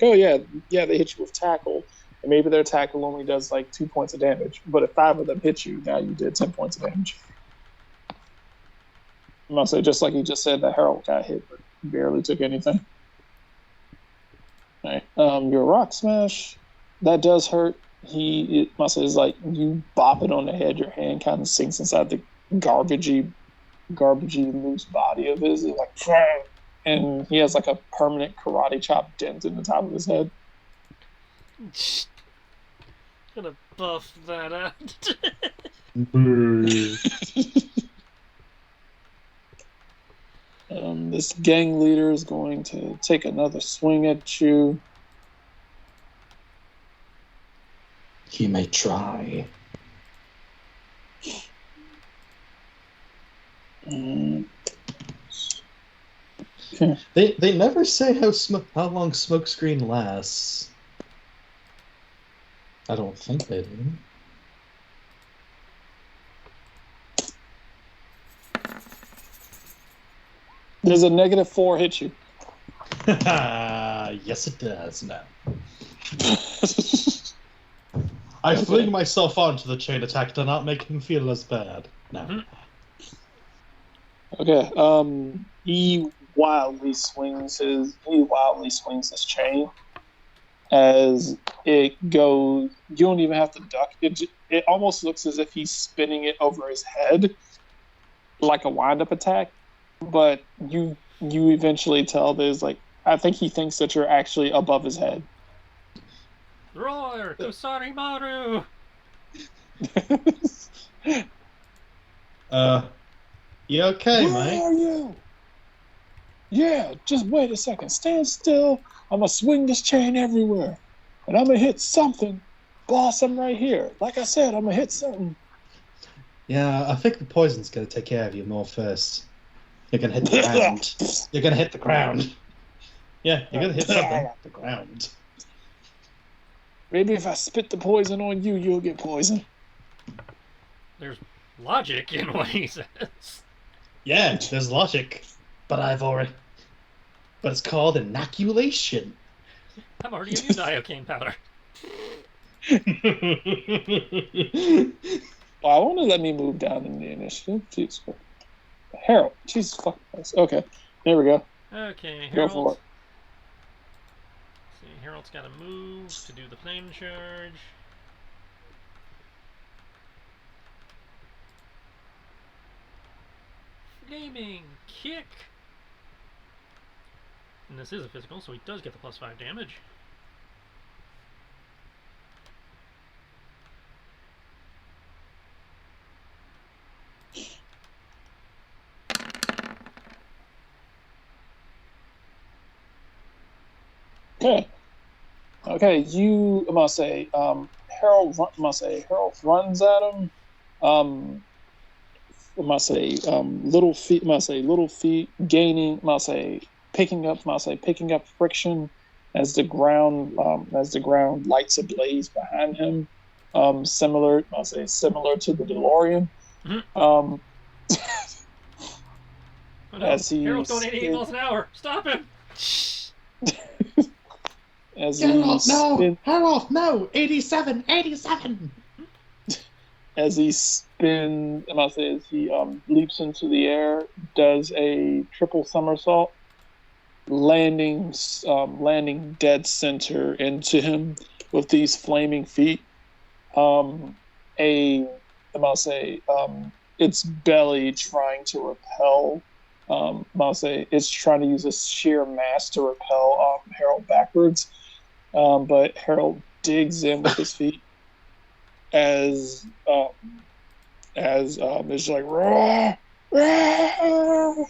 oh yeah, they hit you with tackle, and maybe their tackle only does like 2 points of damage, but if 5 of them hit you, now you did 10 points of damage. I'll say, just like you just said, that Harold got hit but barely took anything. Right. Your rock smash, that does hurt. It must say is like you bop it on the head, your hand kind of sinks inside the garbagey loose body of his. It's like, and he has like a permanent karate chop dent in the top of his head. Gonna buff that out. This gang leader is going to take another swing at you. He may try. Okay. They never say how long smokescreen lasts. I don't think they do. Does a -4 hit you? Yes, it does now. I fling myself onto the chain attack to not make him feel as bad. No. Okay. He wildly swings his chain as it goes. You don't even have to duck. It almost looks as if he's spinning it over his head, like a wind-up attack. But you eventually tell there's like, I think he thinks that you're actually above his head. Roar! Kusari Maru! You okay, Where mate? are you? Yeah, just wait a second. Stand still. I'm gonna swing this chain everywhere, and I'm gonna hit something. Boss, I'm right here. Like I said, I'm gonna hit something. Yeah, I think the poison's gonna take care of you more first. You're gonna hit the ground. You're gonna hit the ground. Yeah, you're gonna hit something. The ground. Maybe if I spit the poison on you, you'll get poisoned. There's logic in what he says. Yeah, there's logic, but it's called inoculation. I'm already immune to iocane powder. Well, I want to let me move down in the initiative. Jeez. Harold, Jesus fucking Christ. Okay, there we go. Okay, Go for Harold. it. See, Harold's got to move to do the flame charge. Flaming kick. And this is a physical, so he does get the +5 damage. Okay. Okay, you must say, Harold runs at him. Little feet gaining, picking up friction as the ground lights ablaze behind him. Similar to the DeLorean. Oh no, As he Harold's going 88 miles an hour. Stop him! As Harold, he no! Harold, no! 87! As he spins, as he leaps into the air, does a triple somersault, landing dead center into him with these flaming feet. A I'll say, its belly trying to repel. I'll say it's trying to use a sheer mass to repel Harold backwards. But Harold digs in with his feet as it's like "Roar, roar,"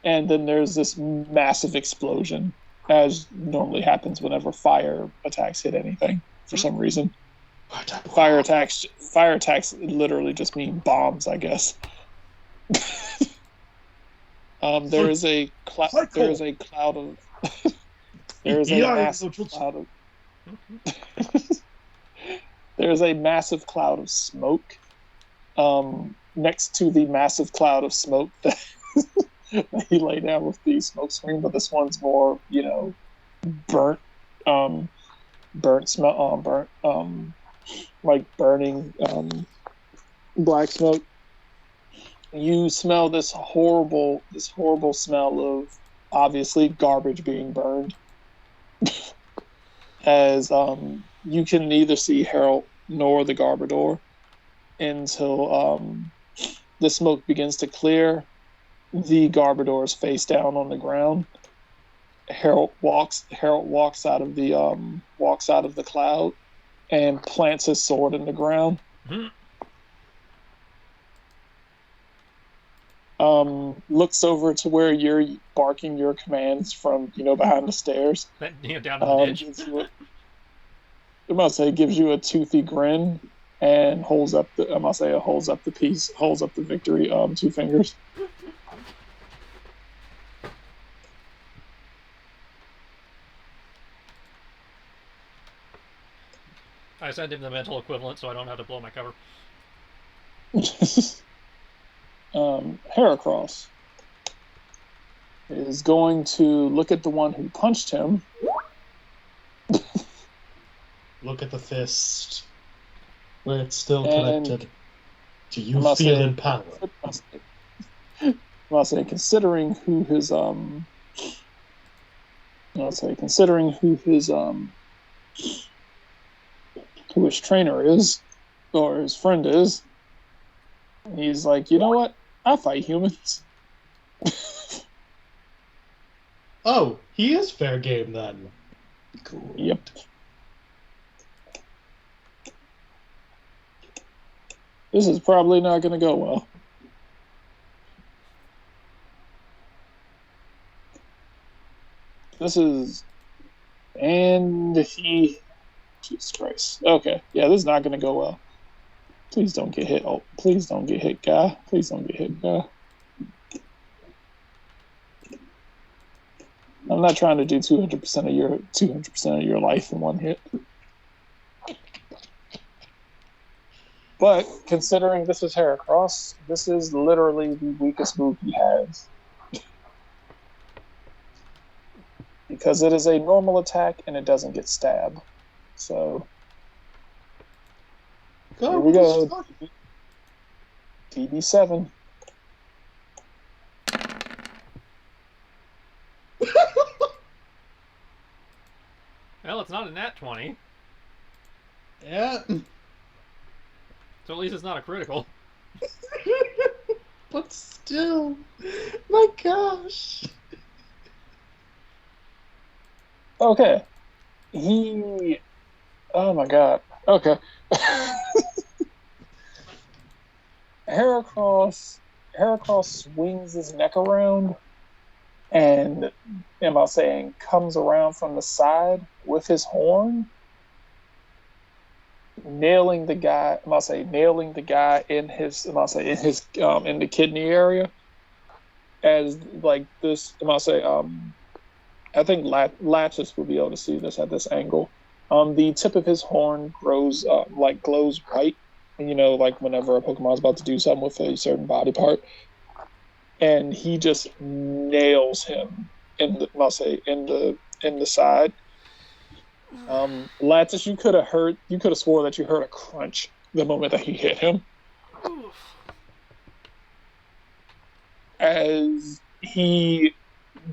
and then there's this massive explosion, as normally happens whenever fire attacks hit anything for some reason. Fire attacks literally just mean bombs, I guess. There is a cloud of there is a massive cloud of there is a massive cloud of smoke next to the massive cloud of smoke that he laid down with the smoke screen, but this one's more, burnt like burning black smoke. You smell this horrible smell of obviously garbage being burned. As you can neither see Harold nor the Garbodor until the smoke begins to clear. The Garbodor is face down on the ground. Harold walks out of the cloud and plants his sword in the ground. Looks over to where you're barking your commands from, behind the stairs. Down in the ditch. Gives you a toothy grin and holds up the victory, 2 fingers. I send him the mental equivalent so I don't have to blow my cover. Heracross is going to look at the one who punched him. Look at the fist where it's still connected. Do you feel in power? I'll say, considering who his who his trainer is, or his friend is, he's like, you know what? I fight humans. Oh, he is fair game then. Cool. Yep. This is probably not going to go well. Jesus Christ. Okay, yeah, this is not going to go well. Please don't get hit. Oh, please don't get hit, guy. Please don't get hit, guy. I'm not trying to do 200% of your life in one hit. But considering this is Heracross, this is literally the weakest move he has. Because it is a normal attack and it doesn't get stabbed. So here we go. TB7. Well, it's not a nat 20. Yeah. So at least it's not a critical. But still, my gosh. Okay. Oh my god. Okay. Heracross swings his neck around and, comes around from the side with his horn, nailing the guy in the kidney area. As like this, I think Latches will be able to see this at this angle. The tip of his horn glows white, like whenever a Pokemon's about to do something with a certain body part, and he just nails him in the side. Latches, you could have swore that you heard a crunch the moment that he hit him. As he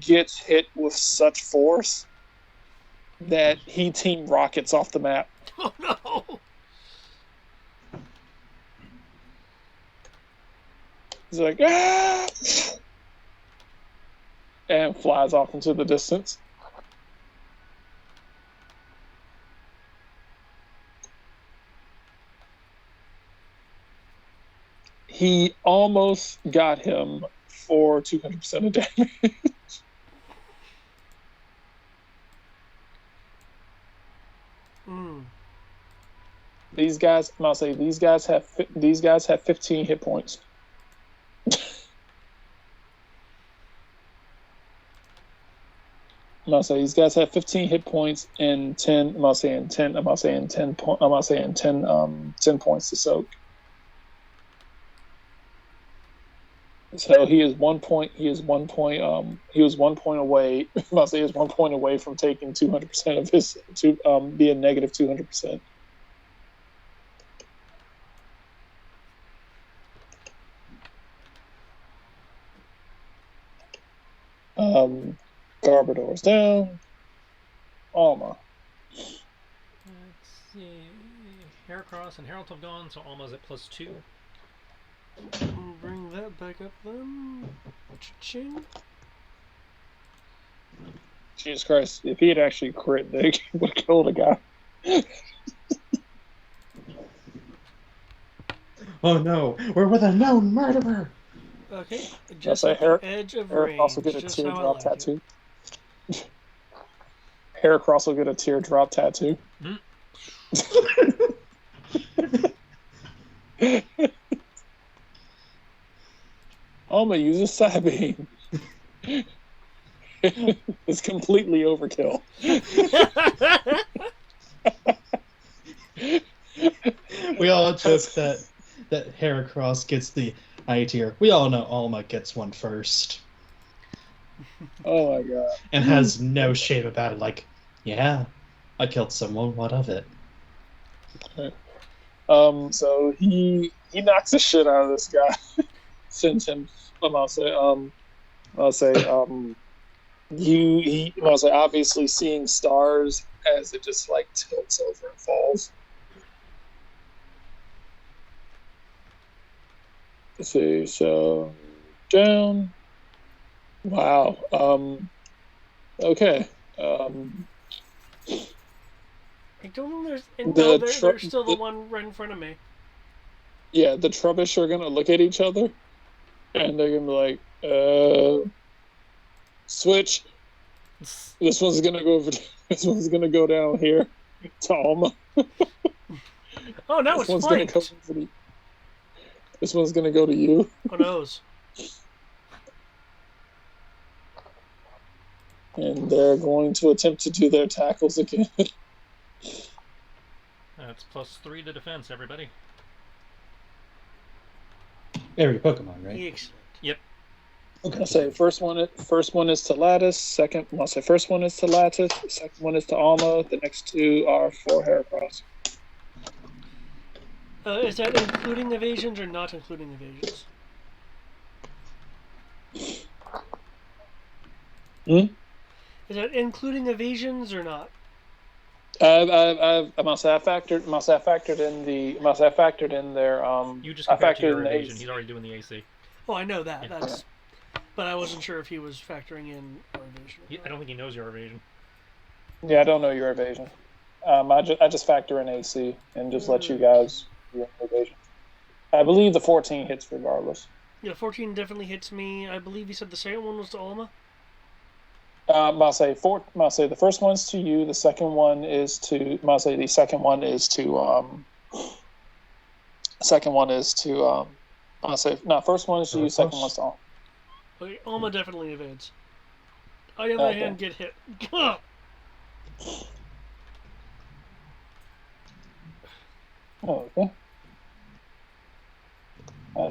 gets hit with such force that he Team Rockets off the map. Oh no! He's like, ah! And flies off into the distance. He almost got him for 200% of damage. These guys, I'll say, these guys have 15 hit points. I'm saying these guys have 15 hit points and 10. I'm saying 10 points to soak. So he is 1 point. He is 1 point. He was 1 point away. I'm saying he is 1 point away from taking 200% of his being negative 200%. Garbodor's down. Alma. Let's see. Heracross and Herald have gone, so Alma's at +2. Bring that back up then. Cha-ching. Jesus Christ! If he had actually crit, they would have killed a guy. Oh no, we're with a known murderer. Okay, just at the edge of range. Also get a just teardrop how I like tattoo. Heracross will get a teardrop tattoo. Alma uses Psybeam. It's completely overkill. We all joke that Heracross gets the I tier. We all know Alma gets one first. Oh my god. And has no shame about it. Like, yeah, I killed someone. What of it? So he knocks the shit out of this guy. Sends him. I'll say obviously seeing stars as it just like tilts over and falls. Let's see, so down. Wow. Okay. I don't think there's. There's still the one right in front of me. Yeah, the Trubbish are gonna look at each other, and they're gonna be like, switch. This one's gonna go over. This one's gonna go down here to Alma. Oh, now it's flanked. This one's gonna go to you. Who knows? And they're going to attempt to do their tackles again. That's +3 to defense, everybody. Every Pokemon, right? Excellent. Yep. Okay. I'll say first one is to Lattice. Second one is to Lattice. Second one is to Alma. The next two are for Heracross. Is that including evasions or not including evasions? Is that including evasions or not? I must have factored in their You just compared to your evasion. He's already doing the AC. Oh, I know that. Yeah. But I wasn't sure if he was factoring in our evasion. I don't think he knows your evasion. Yeah, I don't know your evasion. I just factor in AC and just let you guys do your evasion. I believe the 14 hits regardless. Yeah, 14 definitely hits me. I believe you said the second one was to Alma. I'll say the first one's to you. The second one is to. The second one is to. Second one is to. First one is to you. Second one's to Alma. Okay, Alma definitely evades. I, on the other hand, get hit. Okay.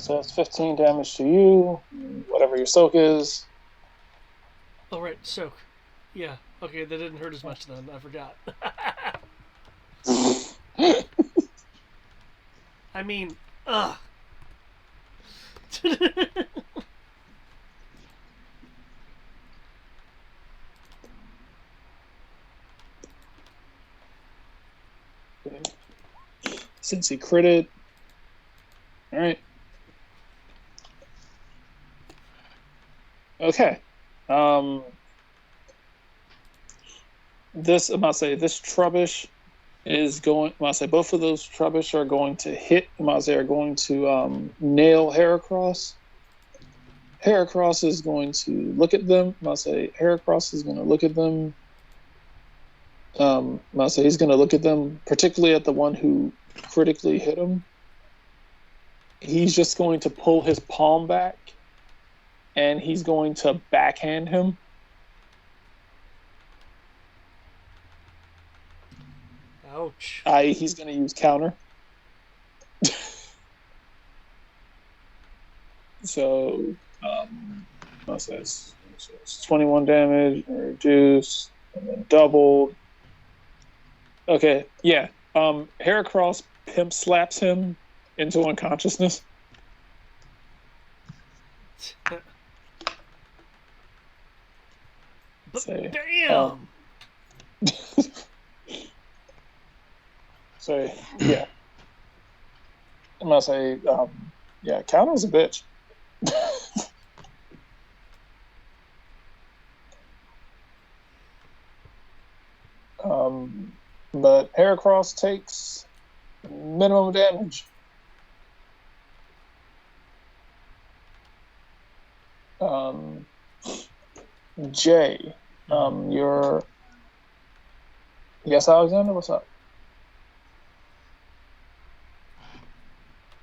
So that's 15 damage to you. Whatever your soak is. Oh, right, soak. Yeah, okay, that didn't hurt as much then. I forgot. I mean, ugh. Since he critted. Alright. Okay. This I'm about to say this Trubbish is going. I'm about to say both of those Trubbish are going to hit. I'm about to say are going to nail Heracross. Heracross is going to look at them. I'm about to say Heracross is going to look at them. I'm about to say he's going to look at them, particularly at the one who critically hit him. He's just going to pull his palm back, and he's going to backhand him. Ouch. He's going to use counter. So, what's this? It's 21 damage, reduced, and then doubled. Okay, yeah. Heracross pimp slaps him into unconsciousness. But Say, damn! So, yeah. I'm gonna say, yeah, counter's a bitch. But Heracross takes minimum damage. Jay, you're. Yes, Alexander, what's up?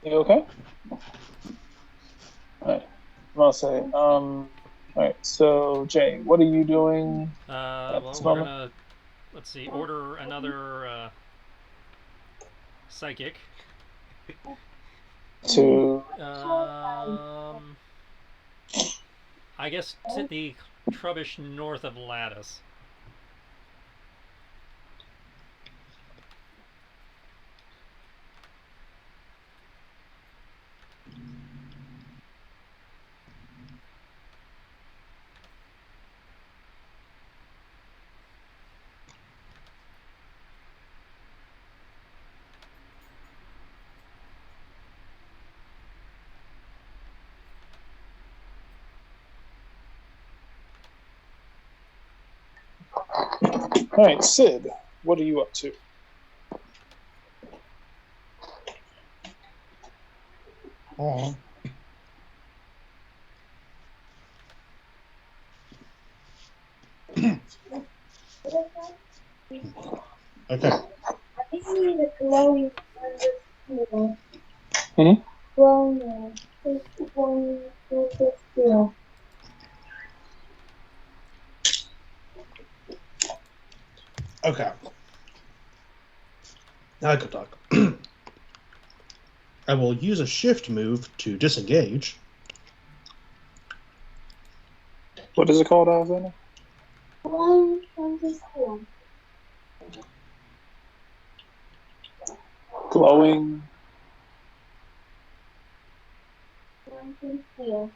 You okay? Alright. I'm gonna say, alright, so Jay, what are you doing? Well, we're gonna, let's see, order another psychic. To I guess to the Trubbish north of Lattice. Alright, Sid, what are you up to? Oh. Okay. I see the glowing under Hmm? glowing steel. Okay. Now I can talk. I will use a shift move to disengage. What is it called, Alexander? Glowing under steel. Glowing. Glowing steel.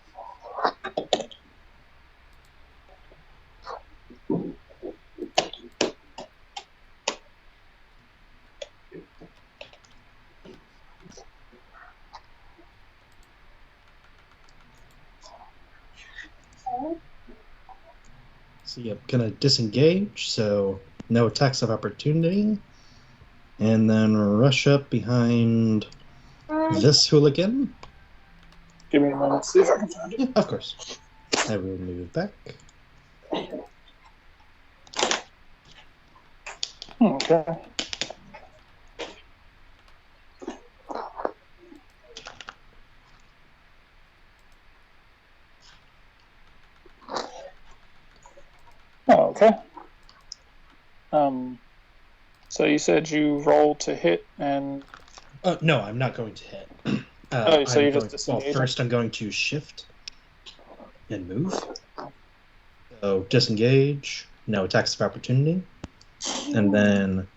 So yeah, I'm gonna disengage, so no attacks of opportunity. And then rush up behind this hooligan. Give me a moment to see if I can find it. Yeah, of course. I will move back. Okay. Oh, okay. So you said you rolled to hit and. No, I'm not going to hit. So you're just well, disengaging? first I'm going to shift and move. So disengage, no attacks of opportunity. And then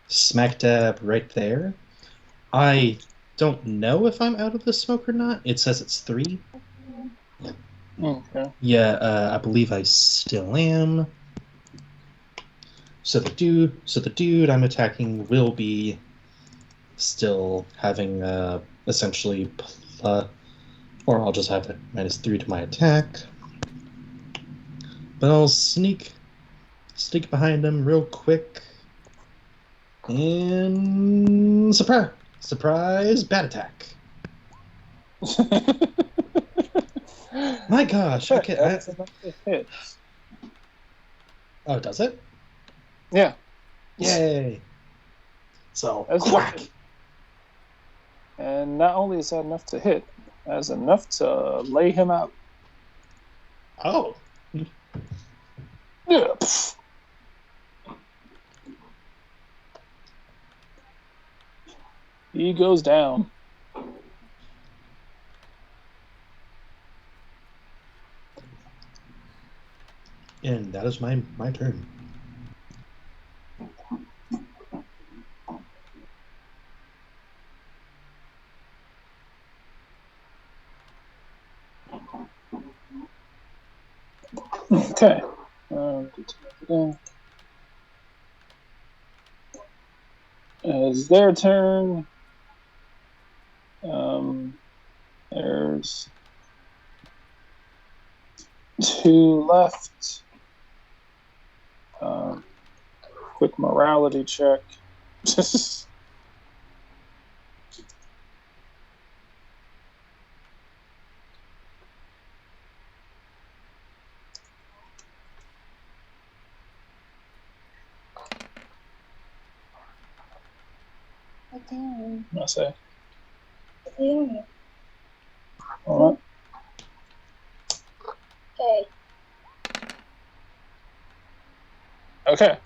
smack dab right there. I don't know if I'm out of the smoke or not. It says it's 3. Okay. Yeah, I believe I still am. So the dude I'm attacking will be still having essentially or I'll just have it -3 to my attack. But I'll sneak behind him real quick. And surprise bat attack. My gosh, okay. That's enough to hit. Oh, does it? Yeah. Yay! So That's quack. enough. And not only is that enough to hit, that's enough to lay him out. Oh, Yeah. He goes down. and that is my turn. Okay. It's their turn. There's 2 left. Quick morality check. Okay. I say. Okay. All right. Okay. Okay.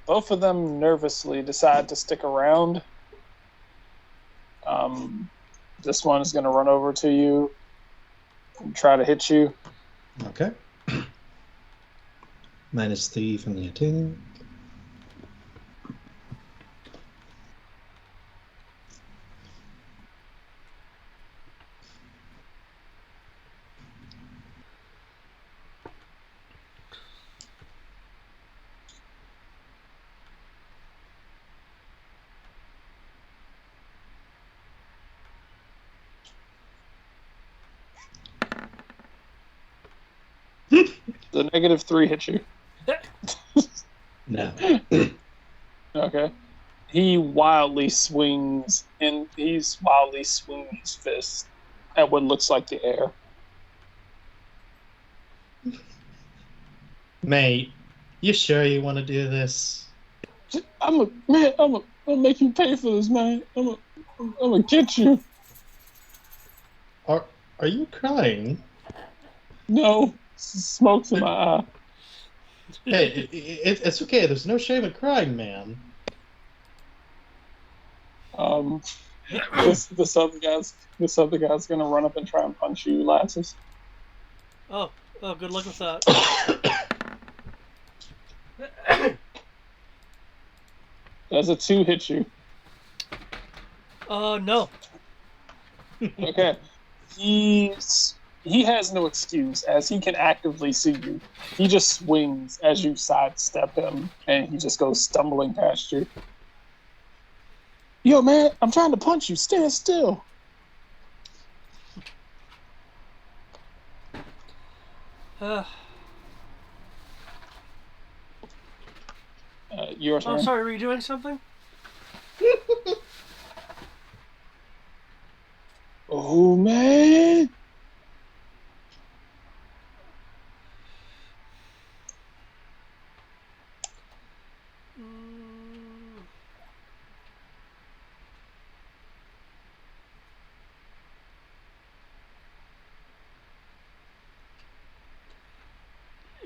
Both of them nervously decide to stick around. This one is going to run over to you and try to hit you. Okay. -3 from the attack. The -3 hits you. No. Okay. He's wildly swinging his fist at what looks like the air. Mate, you sure you want to do this? I'm gonna make you pay for this, man. I'm gonna get you. Are you crying? No, smoke's in my eye. Hey, it's okay. There's no shame in crying, man. This other guy's gonna run up and try and punch you, Lasses. Oh, good luck with that. Does a 2 hit you? No. Okay. He has no excuse as he can actively see you. He just swings as you sidestep him, and he just goes stumbling past you. Yo, man, I'm trying to punch you. Stand still. Your turn. I'm sorry, were you doing something? Oh, man.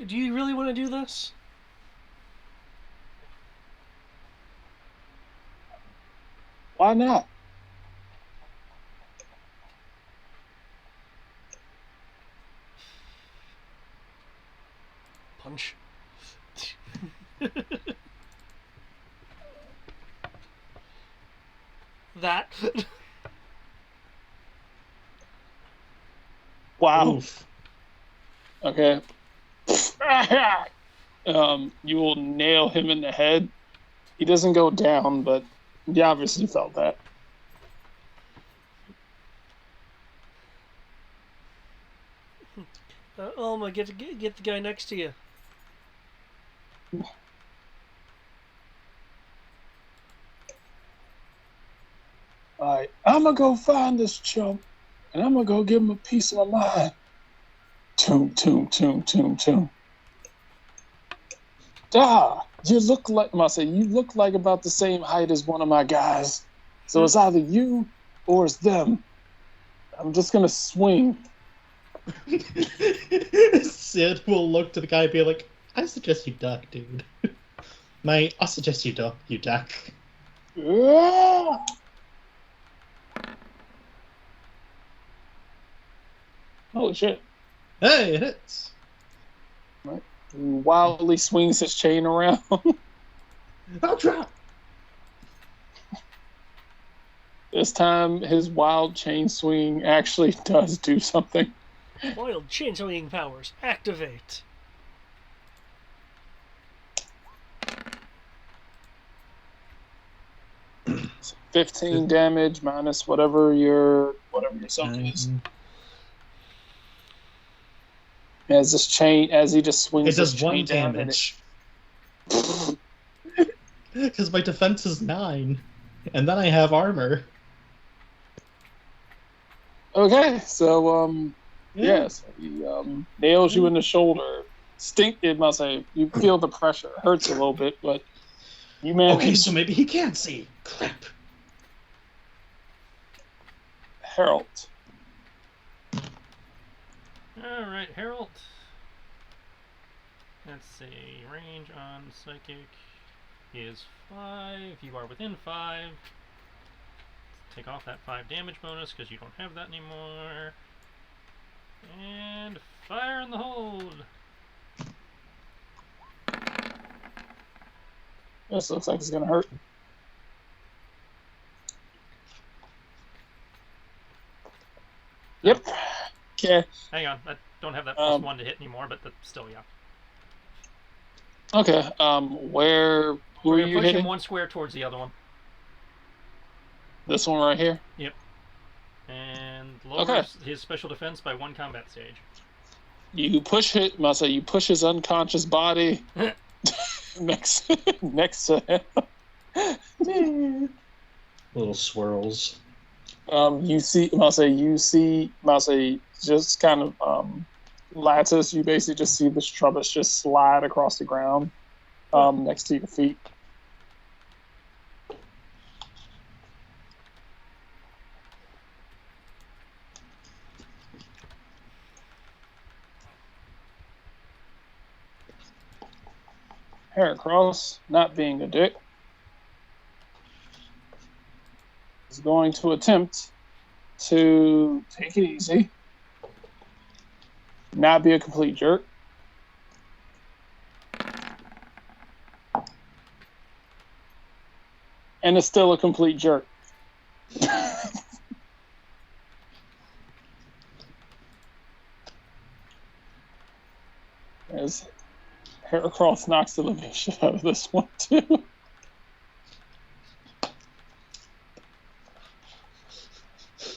Do you really want to do this? Why not? Punch. That. Wow. Oof. Okay. You will nail him in the head. He doesn't go down, but you obviously felt that. Alma, get the guy next to you. Alright, I'm gonna go find this chump, and I'm gonna go give him a piece of my mind. Toom, toom, toom, toom, toom. You look like, you look like about the same height as one of my guys. So it's either you or it's them. I'm just gonna swing. Sid will look to the guy and be like, I suggest you duck, dude. Mate, I suggest you duck, Ah! Holy shit. Hey, it hits. Right. He wildly swings his chain around. I'll drop. This time, his wild chain swing actually does do something. Wild chain swinging powers activate. So 15 damage minus whatever your something is. As he just swings. It does his 1 chain down damage. Because my defense is 9. And then I have armor. Okay, so yes, he nails you in the shoulder. You feel the pressure. It hurts a little bit, but you manage. Okay, so maybe he can't see. Crap. Harold. Alright, Harold. Let's see. Range on Psychic is 5. You are within 5. Take off that 5 damage bonus because you don't have that anymore. And fire in the hold. This looks like it's gonna hurt. Yep. Okay. Hang on, I don't have that +1 to hit anymore, but still, yeah. Okay. Who We're are gonna you push hitting? him 1 square towards the other one. This one right here. Yep. And lowers his special defense by 1 combat stage. You push his unconscious body next to him. Little swirls. You see just kind of lattice. You basically just see this trellis just slide across the ground next to your feet. Heracross, not being a dick, is going to attempt to take it easy, not be a complete jerk. And is still a complete jerk. As Heracross knocks the living shit out of this one, too.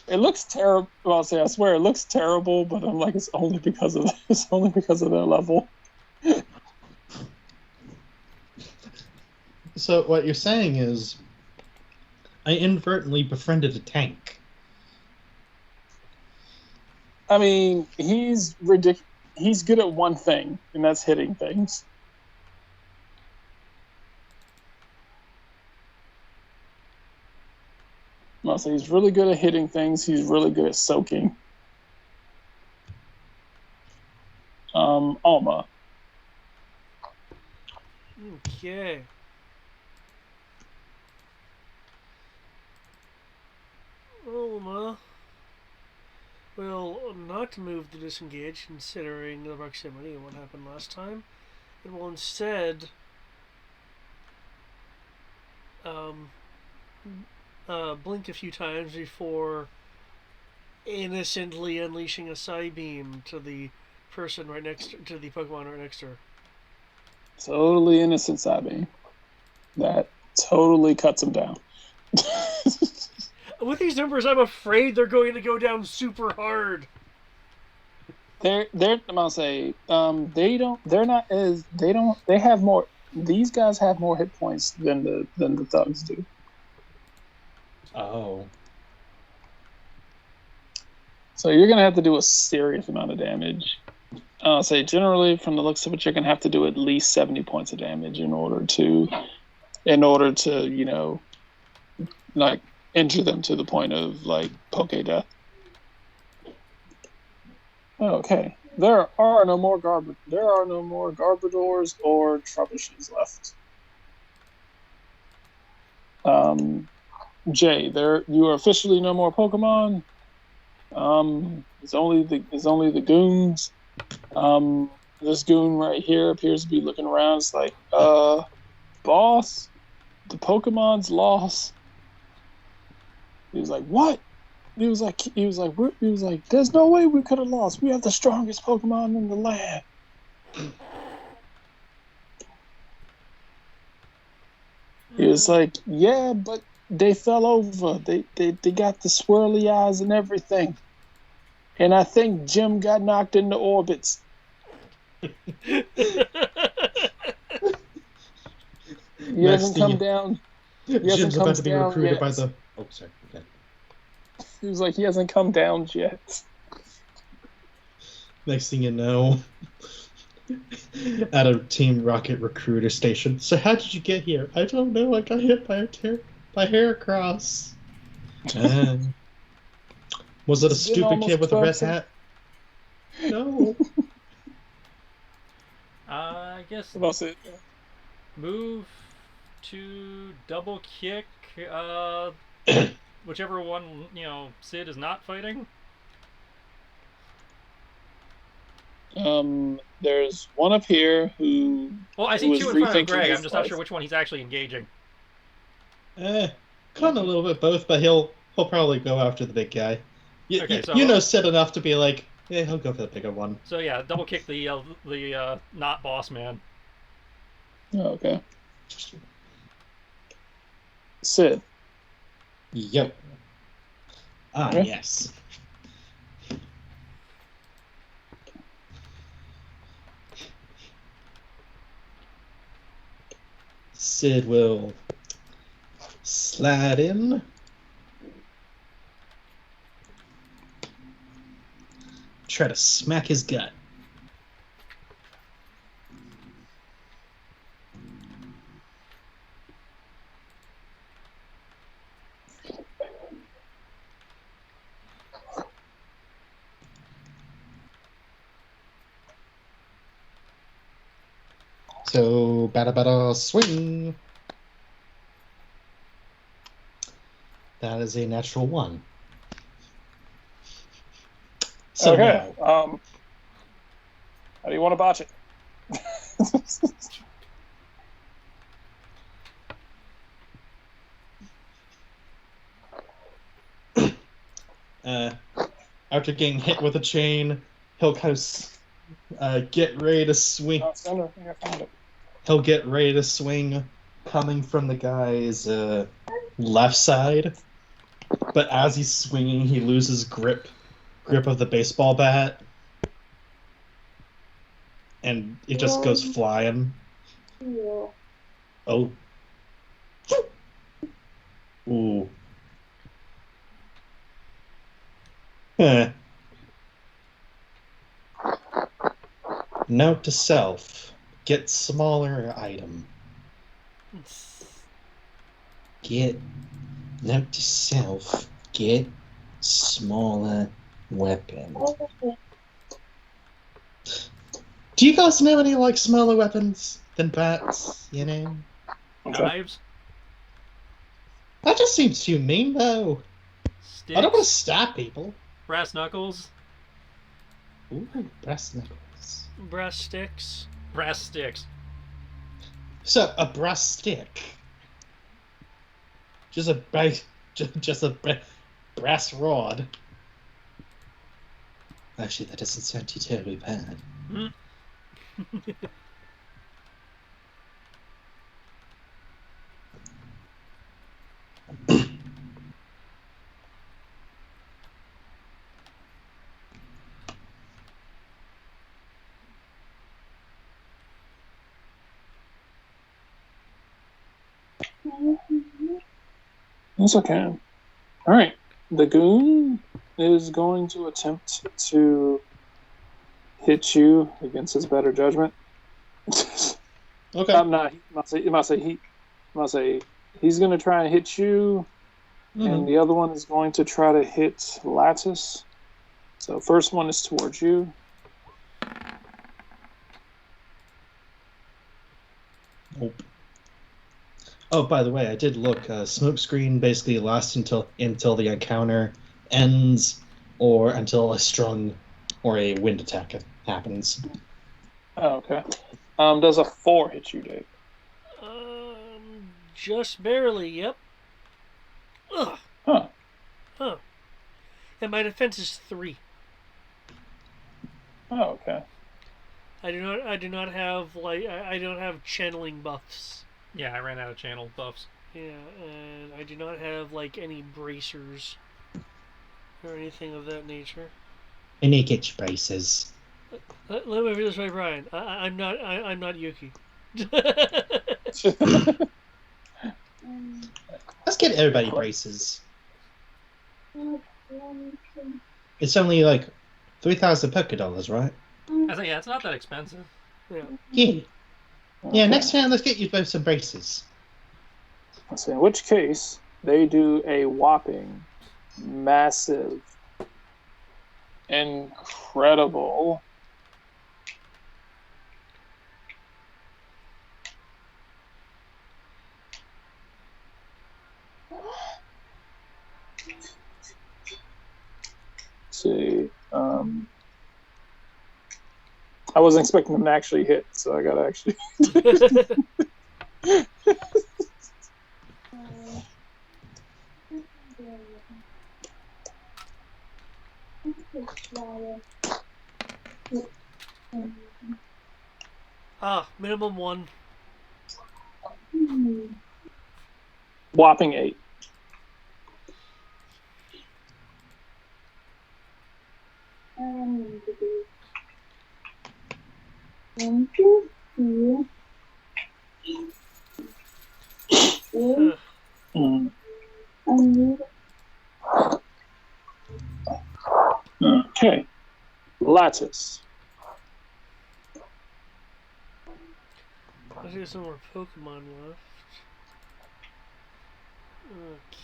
It looks terrible. Well, I swear it looks terrible, but I'm like, it's only because of their level. So what you're saying is, I inadvertently befriended a tank. I mean, he's ridiculous. He's good at one thing, and that's hitting things. So he's really good at hitting things. He's really good at soaking. Alma. Okay. Alma will not move to disengage, considering the proximity and what happened last time. It will instead blink a few times before innocently unleashing a Psybeam to the person right next to the Pokemon right next to her. Totally innocent Psybeam. That totally cuts him down. With these numbers, I'm afraid they're going to go down super hard. I'm gonna say they have more. These guys have more hit points than the thugs do. Oh. So you're gonna have to do a serious amount of damage. I'll say generally, from the looks of it, you're gonna have to do at least 70 points of damage in order to like injure them to the point of like poke death. Okay. There are no more Garbodors or Trebuchets left. Jay, you are officially no more Pokemon. It's only the goons. This goon right here appears to be looking around. It's like, boss, the Pokemon's lost. He was like, what? He was like, there's no way we could have lost. We have the strongest Pokemon in the land. He was like, yeah, but they fell over. They got the swirly eyes and everything. And I think Jim got knocked into orbits. He hasn't come down. Jim's about to be recruited by the. Oh, sorry. Okay. He was like, he hasn't come down yet. Next thing you know, at a Team Rocket recruiter station. So how did you get here? I don't know. I got hit by Heracross. Was it a stupid kid with a red hat? No. I guess That's it. move to double kick whichever one, Sid is not fighting. There's one up here who. Well, I see two in front of Greg. I'm just not sure which one he's actually engaging. Kind of a little bit both, but he'll probably go after the big guy. You know Sid enough to be like, yeah, he'll go for the bigger one. So yeah, double kick the not boss man. Oh, okay. Sid. Yep. Okay. Yes. Sid will slide in. Try to smack his gut. So, bada swing. That is a natural 1. So okay. no. How do you want to botch it? After getting hit with a chain, he'll kind of get ready to swing. He'll get ready to swing, coming from the guy's left side. But as he's swinging, he loses grip of the baseball bat, and it just goes flying. Oh. Ooh. Note to self: get smaller item. Note to self: get smaller weapon. Do you guys know any smaller weapons than bats? Knives. That just seems too mean, though. Sticks. I don't want to stab people. Brass knuckles. Ooh, brass knuckles. Brass sticks. Brass sticks. So a brass stick. Just a brass rod. Actually, that doesn't sound too terribly bad. It's okay. All right. The goon is going to attempt to hit you against his better judgment. Okay. I'm not. I'm not say he's going to try and hit you, and the other one is going to try to hit Lattice. So first one is towards you. Nope. Oh, by the way, I did look. Smoke screen basically lasts until the encounter ends, or until a strong or a wind attack happens. Oh, okay. Does a 4 hit you, Dave? Just barely. Yep. Ugh. Huh. Huh. And my defense is 3. Oh, okay. I do not have I don't have channeling buffs. Yeah, I ran out of channel buffs. Yeah, and I do not have like any bracers or anything of that nature. And you get your braces. Let me put this way, Brian. I'm not Yuki. Let's get everybody braces. It's only like 3,000 Poké dollars, right? I think it's not that expensive. Yeah. Yeah. Yeah, next time let's get you both some braces. Let's see. In which case, they do a whopping, massive, incredible. Let's see. I wasn't expecting them to actually hit, so I gotta actually. Minimum 1. Whopping 8. Okay. Lattice. Let's get some more Pokemon left. Okay.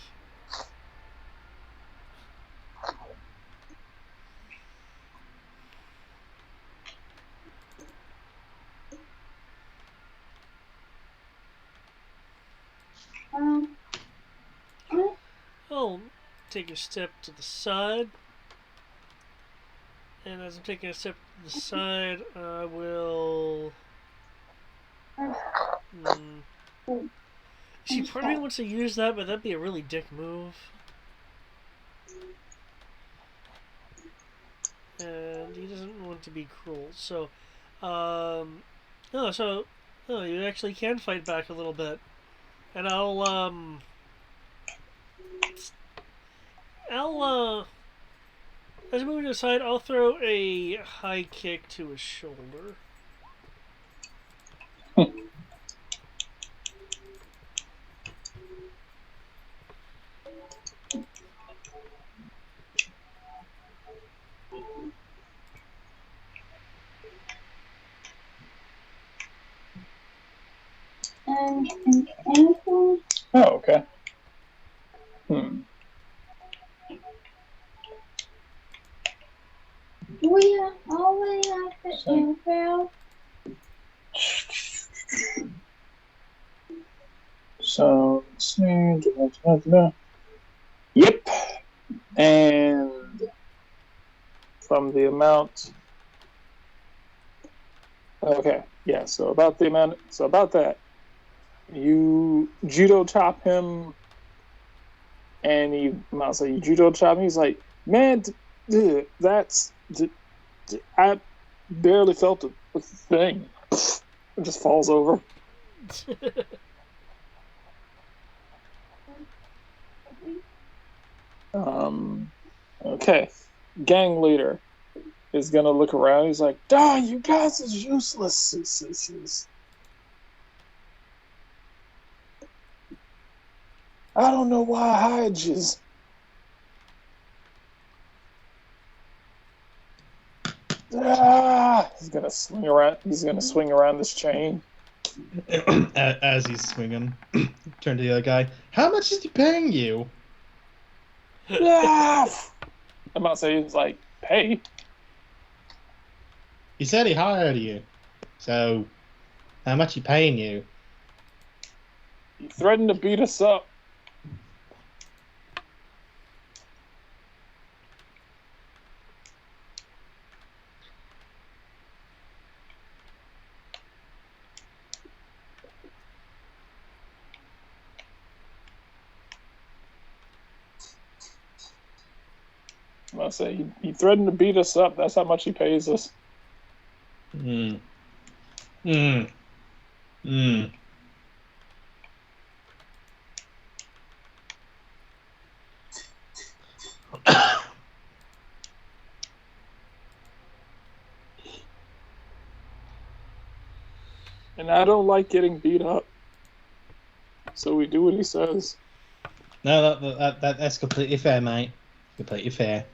I'll take a step to the side. And as I'm taking a step to the side, I will... See, part of me wants to use that, but that'd be a really dick move. And he doesn't want to be cruel, so... you actually can fight back a little bit. And as I'm moving to the side, I'll throw a high kick to his shoulder. Oh, okay. We always have to info. So, let's see. Yep. And from the amount. Okay. Yeah, so about that. You judo chop him, and you judo chop him. He's like, man, I barely felt a thing. It just falls over. Okay. Gang leader is gonna look around. He's like, you guys is useless. I don't know why I hedges. Ah, he's gonna swing around. He's gonna swing around this chain. As he's swinging, turn to the other guy. How much is he paying you? Ah! I'm about to say he's like, "Hey, He said he hired you. So, how much he paying you? he threatened to beat us up." I'm about to say he threatened to beat us up. That's how much he pays us. Hmm. Hmm. Hmm. And I don't like getting beat up. So we do what he says. No, that's completely fair, mate. Completely fair.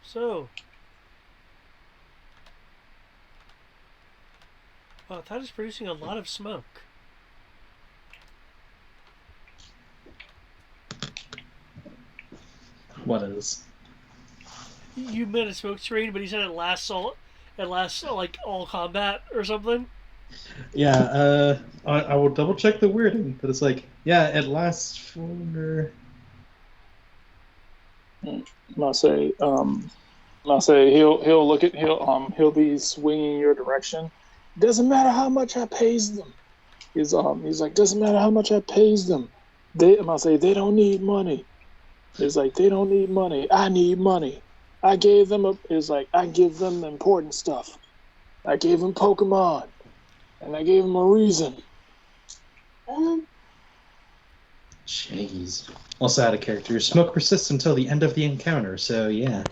So, wow, that is producing a lot of smoke. What is? You meant a smoke screen, but he said it lasts like all combat or something. Yeah, I will double check the wording, but it's like, yeah, it lasts for. I'll say he'll look at he'll be swinging your direction. Doesn't matter how much I pays them. He's like, doesn't matter how much I pays them. I'll say they don't need money. It's like they don't need money. I need money. I gave them I give them important stuff. I gave them Pokemon, and I gave them a reason. Jeez. Also out of character. Smoke persists until the end of the encounter, so yeah.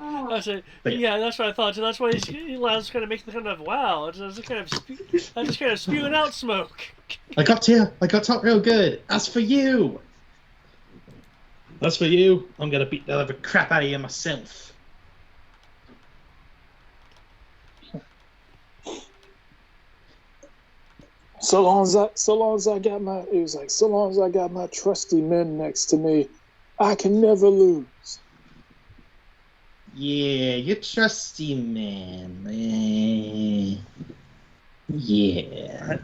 I said, yeah, that's what I thought. So that's why he's kind of making the kind of wow. It's just kind of spewing out smoke. I got to you. I got top real good. As for you, I'm gonna beat the ever crap out of you myself. So long as I got my trusty men next to me, I can never lose. Yeah, you trusty man. Yeah.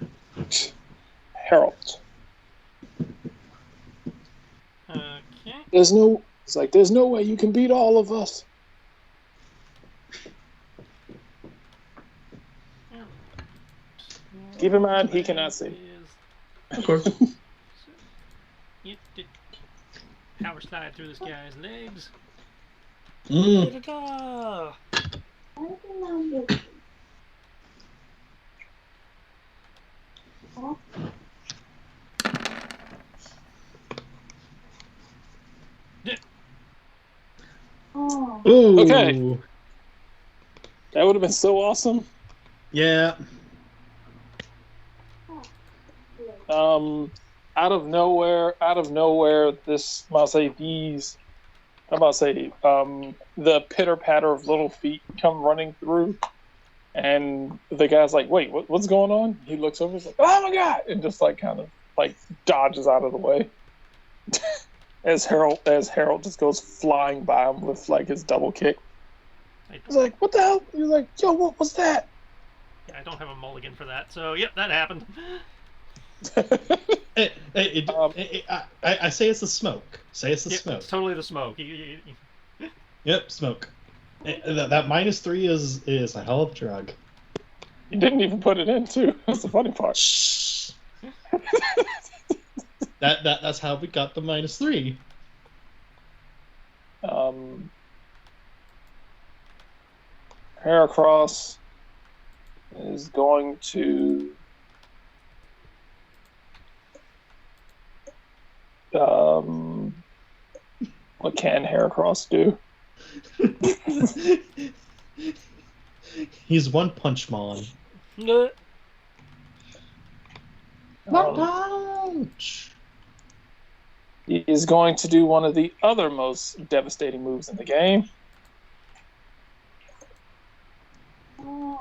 Harold. Okay. There's no way you can beat all of us. Keep in mind, he cannot see. Of course. Power slide through this guy's legs. Da-da-da. Ooh. Okay. That would have been so awesome. Yeah. Out of nowhere, this the pitter patter of little feet come running through, and the guy's like, "Wait, what's going on?" He looks over, he's like, "Oh my god!" and just like kind of like dodges out of the way. as Harold just goes flying by him with like his double kick. He's like, "What the hell?" He's like, "Yo, what was that?" Yeah, I don't have a mulligan for that, so yep, that happened. I say it's the smoke. Say it's the Yeah, smoke. it's totally the smoke. Yep, smoke. That -3 is a hell of a drug. You didn't even put it in, too. That's the funny part. Shh. That's how we got the -3. Heracross is going to what can Heracross do? He's one punch mon. Uh, One punch. He is going to do one of the other most devastating moves in the game. Oh.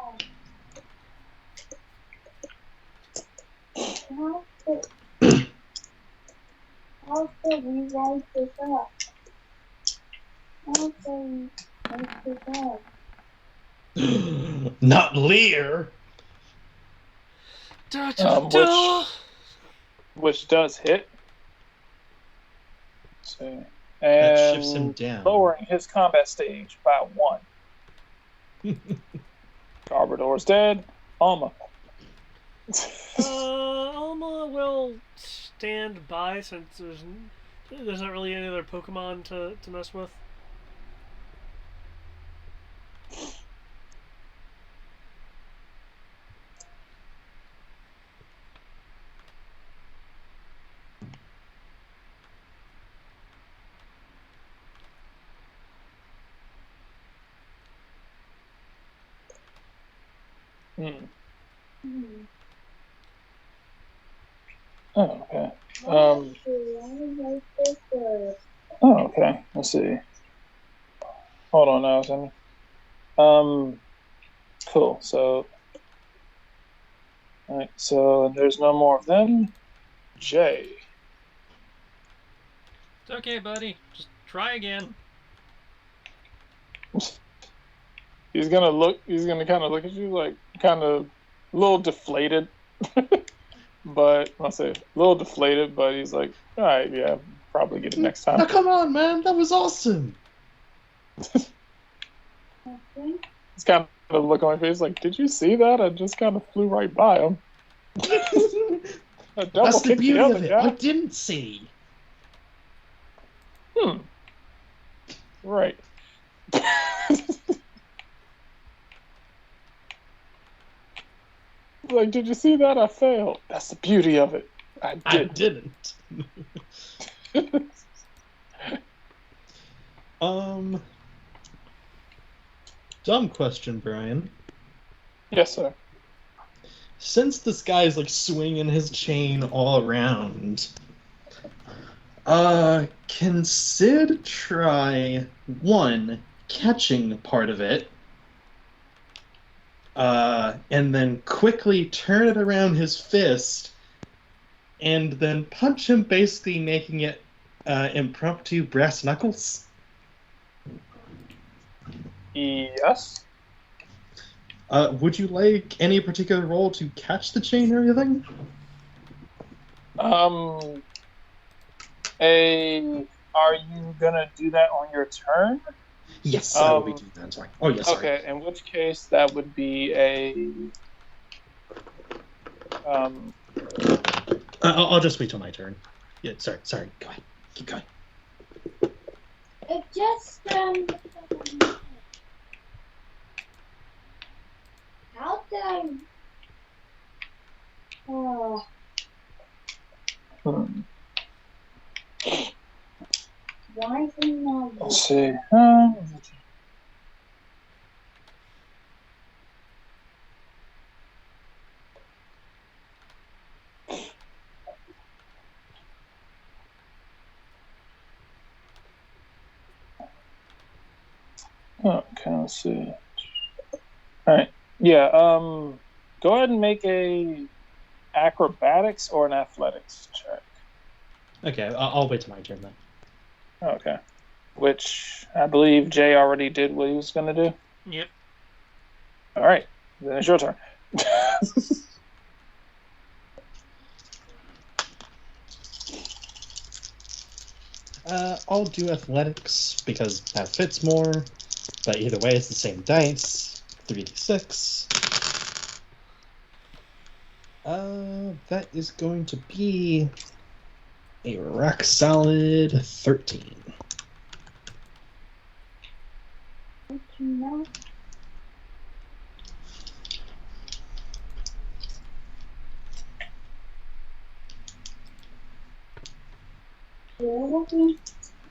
How could we write this up? How could we write this up? Not Lear. Which does hit. Let's see. That shifts him And down. lowering his combat stage by 1. Garbodor's dead. Alma. Alma will stand by since there's not really any other Pokemon to mess with. Oh, okay. Why should I write this up? Oh, okay. Let's see. Hold on now, Sammy. Cool. So, all right. So there's no more of them. Jay. It's okay, buddy. Just try again. He's gonna kind of look at you like kind of a little deflated. But I'll say a little deflated, but he's like, all right, yeah, probably get it next Now time. come on, man. That was awesome. Okay. It's kind of look on my face like, did you see that? I just kind of flew right by him. I double That's the kicked beauty other of it. guy. I didn't see. Right. Like, did you see that? I failed. That's the beauty of it. I didn't. Dumb question, Brian. Yes, sir. Since this guy's like swinging his chain all around, can Sid try one catching part of it, and then quickly turn it around his fist, and then punch him, basically making it impromptu brass knuckles? Yes. Would you like any particular role to catch the chain or anything? Are you gonna do that on your turn? Yes, I will be doing that. Sorry. Oh, yes. Sorry. Okay. In which case, that would be a. I'll just wait till my turn. Yeah. Sorry. Go ahead. Keep going. It just how did I? Oh. Why is it not? Let's see. Okay, let's see. All right. Yeah. Go ahead and make a acrobatics or an athletics check. Okay, I'll wait till my turn then. Okay. Which I believe Jay already did what he was going to do. Yep. All right. Then it's your turn. I'll do athletics because that fits more. But either way, it's the same dice. 3d6. That is going to be a rock solid 13. No.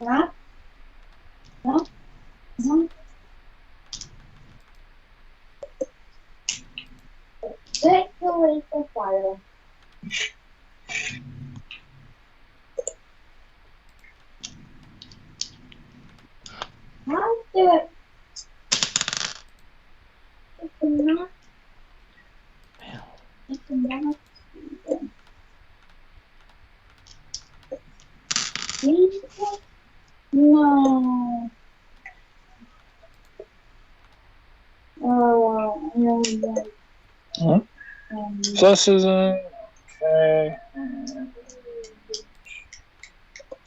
Not. No. No. Take away the fire. I'll do it. It's not. It's not. No. Oh, no, no. Huh? Pluses in. Okay.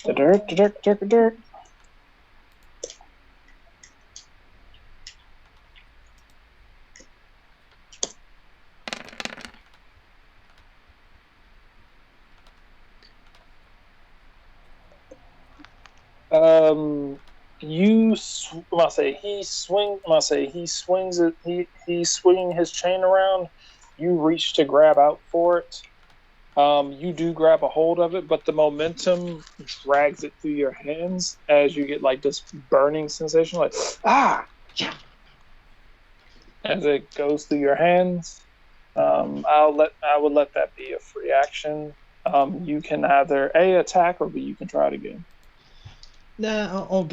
The dirt. I'm gonna say he's swinging his chain around. You reach to grab out for it. You do grab a hold of it, but the momentum drags it through your hands as you get like this burning sensation, like yeah, as it goes through your hands. I would let that be a free action. You can either A, attack, or B, you can try it again. Nah, I'll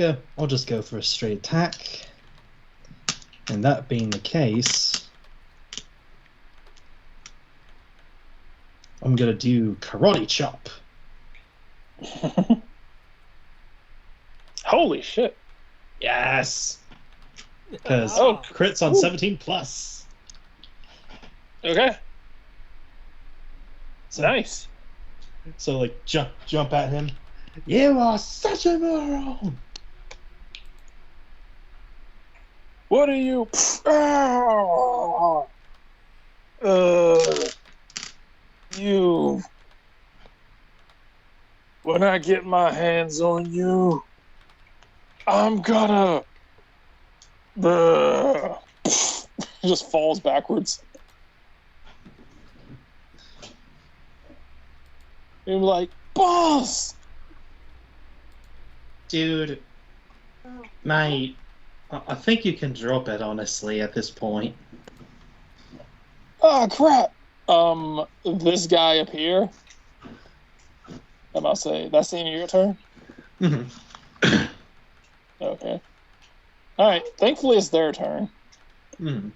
just go for a straight attack. And that being the case, I'm gonna do karate chop. Holy shit! Yes, because crits on Ooh. 17 plus. Okay, So, nice. So like jump at him. You are such a moron. What are you? You. When I get my hands on you, I'm gonna. Just falls backwards. You're like, boss! Dude, mate, I think you can drop it, honestly, at this point. Oh, crap! This guy up here. I'm about to say, that's the end of your turn? Mm-hmm. Okay. Alright, thankfully it's their turn. Mm-hmm.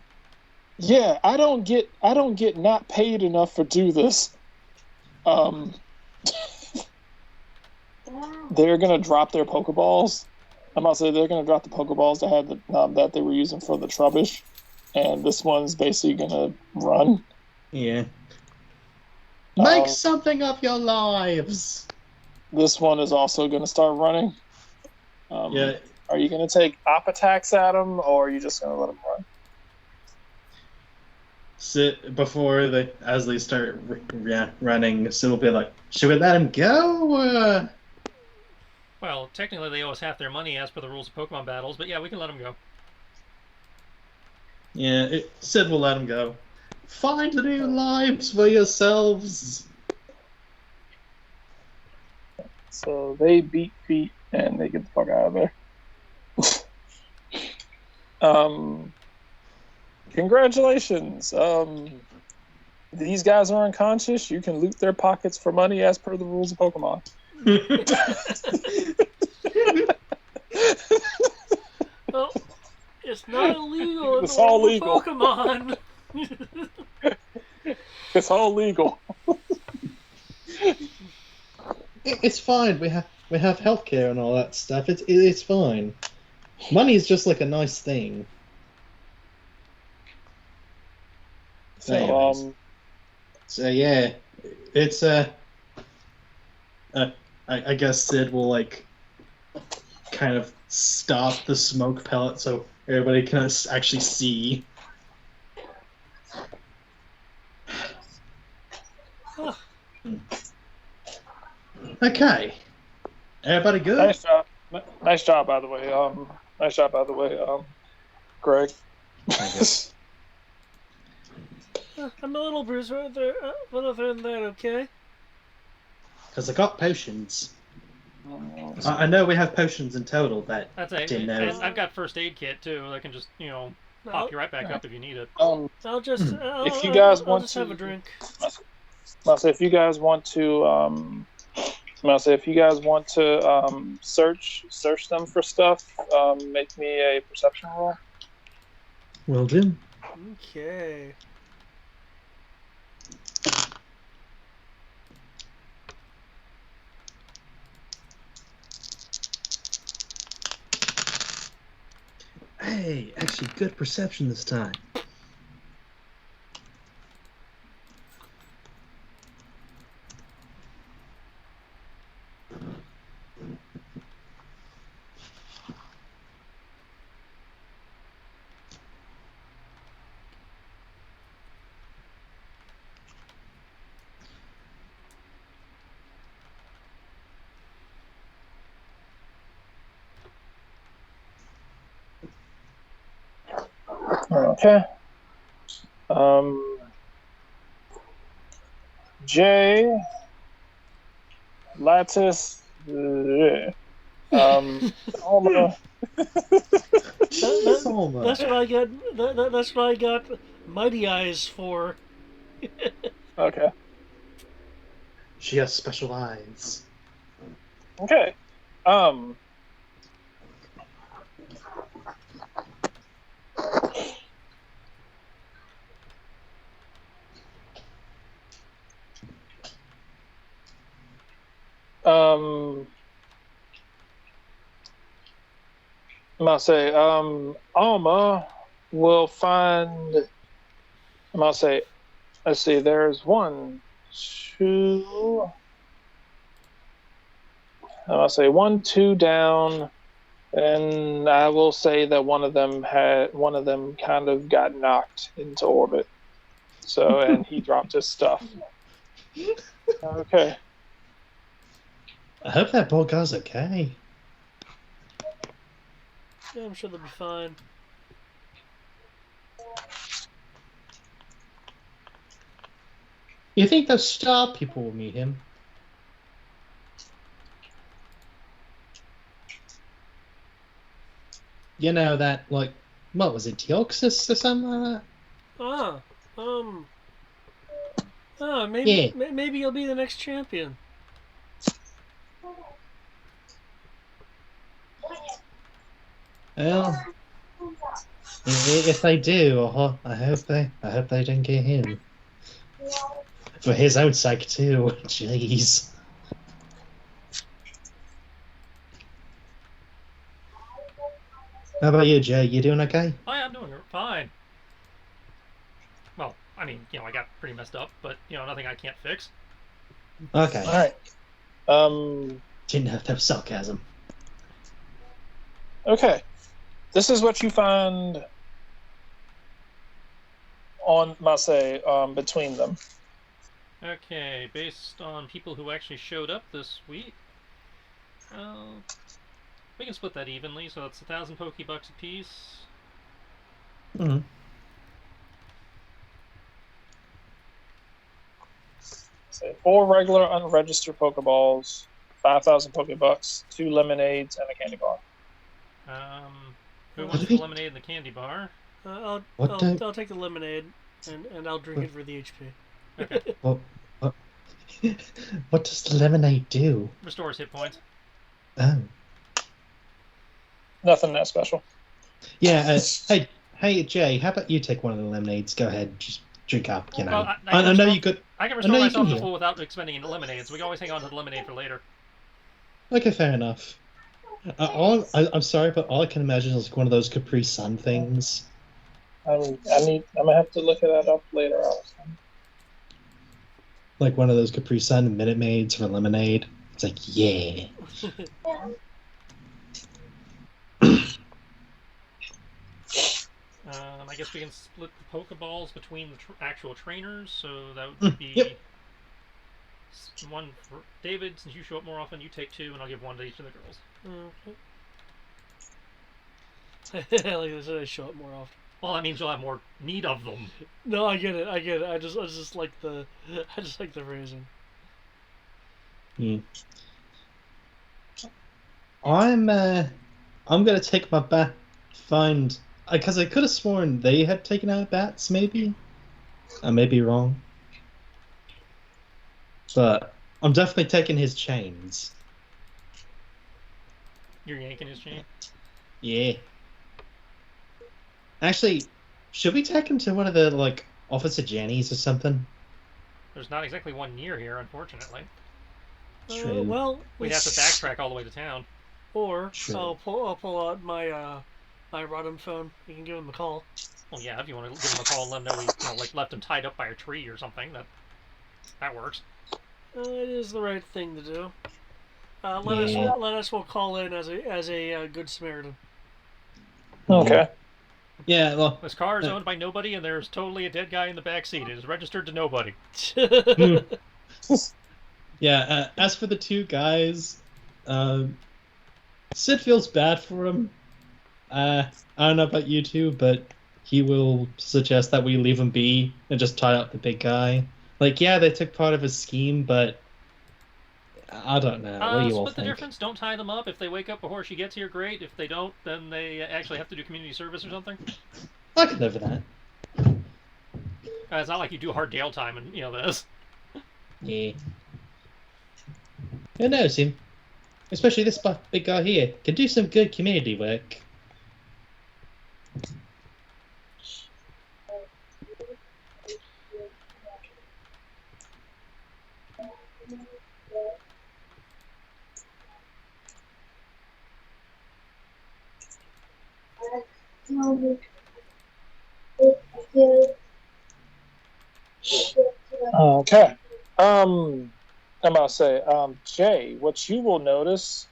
Yeah, I don't get not paid enough for do this. They're gonna drop their Pokeballs. I'm about to say they're gonna drop the Pokeballs that had that they were using for the Trubbish, and this one's basically gonna run. Yeah. Make something of your lives. This one is also gonna start running. Yeah. Are you gonna take op attacks at them, or are you just gonna let them run? Sit before as they start running. Sid will be like, "Should we let him go?" Well, technically they owe us half their money as per the rules of Pokemon battles, but yeah, we can let them go. Yeah, Sid will let him go. Find new lives for yourselves. So they beat feet and they get the fuck out of there. Congratulations. These guys are unconscious. You can loot their pockets for money as per the rules of Pokemon. Well, it's not illegal in It's the all world legal. of Pokemon. It's all legal. It's fine. We have healthcare and all that stuff. It's fine. Money is just like a nice thing. So, So yeah, it's I guess Sid will like kind of stop the smoke pellet so everybody can actually see. Oh, Okay. Everybody good? Nice job. Nice job, by the way. Nice job, by the way, Greg. I'm a little bruised right there, but other than that, okay. Because I got potions. I know we have potions in total, but That's a. didn't know. And I've got first aid kit too. I can just pop you right back up if you need it. I'll just, If you guys I'll want just to have a drink. I'll say if you guys want to, I'll say if you guys want to search them for stuff, make me a perception roll. Will do. Okay. Hey, actually, good perception this time. Okay. J. Lattice. Alma. Alma. That's what I got. That's what I got. Mighty Eyes for. Okay. She has special eyes. Okay. I'll say, Alma will find. I'll say, let's see. There's 1, 2. I'll say 1, 2 down, and I will say that one of them kind of got knocked into orbit. So, and he dropped his stuff. Okay. I hope that ball guy's okay. Yeah, I'm sure they'll be fine. You think those star people will meet him? You know that, like, what was it, Deoxys or something like that? Maybe you'll be the next champion. Well, if they do, I hope they don't get him. For his own sake too. Jeez. How about you, Jay? You doing okay? I'm doing fine. Well, I mean, I got pretty messed up, but nothing I can't fix. Okay. All right. Didn't know that was sarcasm. Okay. This is what you find on Marseille, between them. Okay, based on people who actually showed up this week, we can split that evenly, so that's 1,000 Pokebucks apiece. Mm-hmm. So 4 regular unregistered Pokeballs, 5,000 Pokebucks, 2 lemonades, and a candy bar. Who wants the lemonade and the candy bar? I'll take the lemonade, and I'll drink it for the HP. Okay. What does the lemonade do? Restores hit points. Oh. Nothing that special. Yeah. Hey, Jay. How about you take one of the lemonades? Go ahead, just drink up. Well, I know you could. I can restore myself to full without expending any lemonade, so we can always hang on to the lemonade for later. Okay, fair enough. I'm sorry, but all I can imagine is like one of those Capri Sun things. I'm gonna have to look that up later. Like one of those Capri Sun Minute Maids for lemonade. It's like, yeah. I guess we can split the Pokeballs between the actual trainers, so that would be Yep. one for David. Since you show up more often, you take 2, and I'll give 1 to each of the girls. Like I said, I show up more often. Well, that means you'll have more need of them. No, I get it. I get it. I just like the phrasing. I'm gonna take my bat. Find because I could have sworn they had taken out bats. Maybe I may be wrong, but I'm definitely taking his chains. You're yanking his chain. Yeah. Actually, should we take him to one of the like Officer Jenny's or something? There's not exactly one near here, unfortunately. True. Well, We'd have to backtrack all the way to town. Or True. I'll pull out my my Rodham phone. You can give him a call. Well, yeah, if you want to give him a call and let him know we like left him tied up by a tree or something, that works. It is the right thing to do. Yeah. Let us will call in as a good Samaritan. Okay. Yeah. Well. This car is owned by nobody, and there's totally a dead guy in the back seat. It is registered to nobody. Yeah. As for the 2 guys, Sid feels bad for him. I don't know about you 2, but he will suggest that we leave him be and just tie up the big guy. Like, yeah, they took part of his scheme, but I don't know. What do you all Split the think? difference. Don't tie them up. If they wake up before she gets here, great. If they don't, then they actually have to do community service or something. I could live with that. It's not like you do hard jail time and this. Yeah. Who knows him? Especially this big guy here can do some good community work. Okay. I'm gonna say, Jay, what you will notice,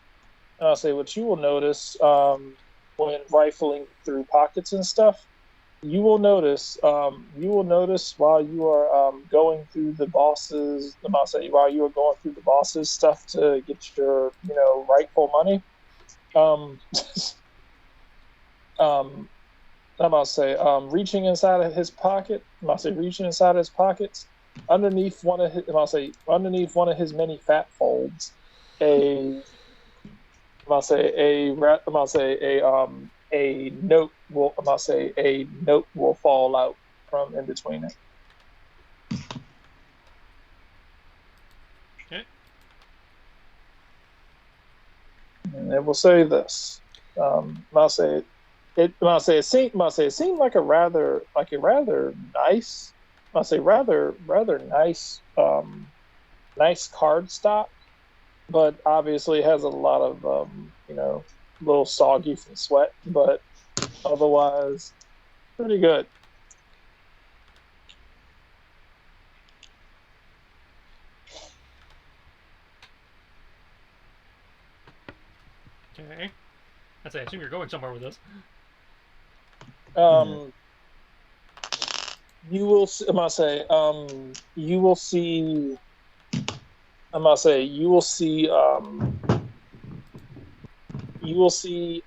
when rifling through pockets and stuff, you will notice while you are going through the bosses. I'm gonna say while you are going through the bosses stuff to get your rightful money. I'm gonna say reaching inside of his pocket. Reaching inside of his pockets. Underneath one of his many fat folds, a note will fall out from in between it. Okay. And it will say this. It seemed like a rather nice. Rather nice nice card stock, but obviously has a lot of a little soggy from sweat, but otherwise pretty good. Okay. I assume you're going somewhere with this. You will see, you will see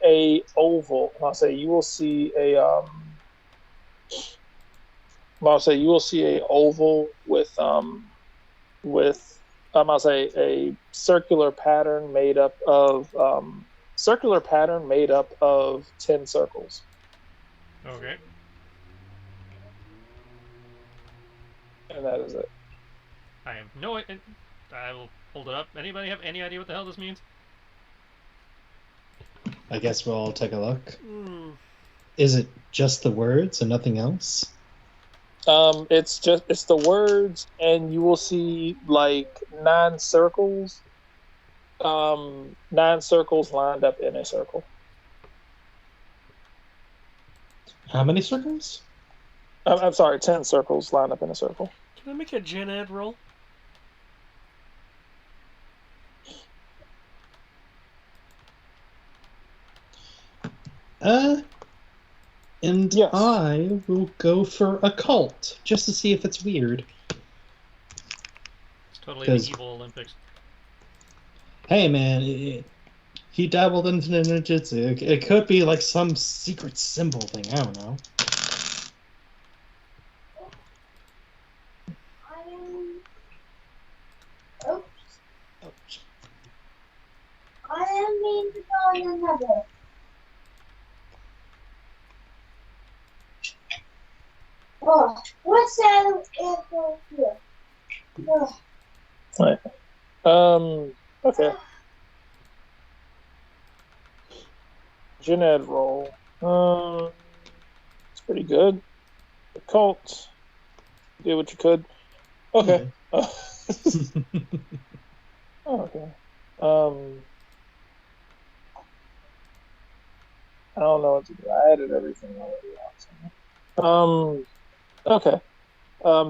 a oval. You will see a oval with a circular pattern made up of 10 circles. Okay. And that is it. I have no. I will hold it up. Anybody have any idea what the hell this means? I guess we'll all take a look. Is it just the words and nothing else? It's the words, and you will see like 9 circles. 9 circles lined up in a circle. How many circles? I'm sorry, 10 circles lined up in a circle. Can I make a gen ed roll? And Yes. I will go for occult, just to see if it's weird. It's totally the Because, evil Olympics. hey man, he dabbled into ninjutsu. It could be like some secret symbol thing. I don't know. I am. Oops. Ouch. I am mean to go in another. Oh, what's that apple here? Oh, Right. Okay. Gen Ed roll. It's pretty good. The cult. Did what you could. Okay. Yeah. Okay. Um, I don't know what to do. I added everything already. Okay.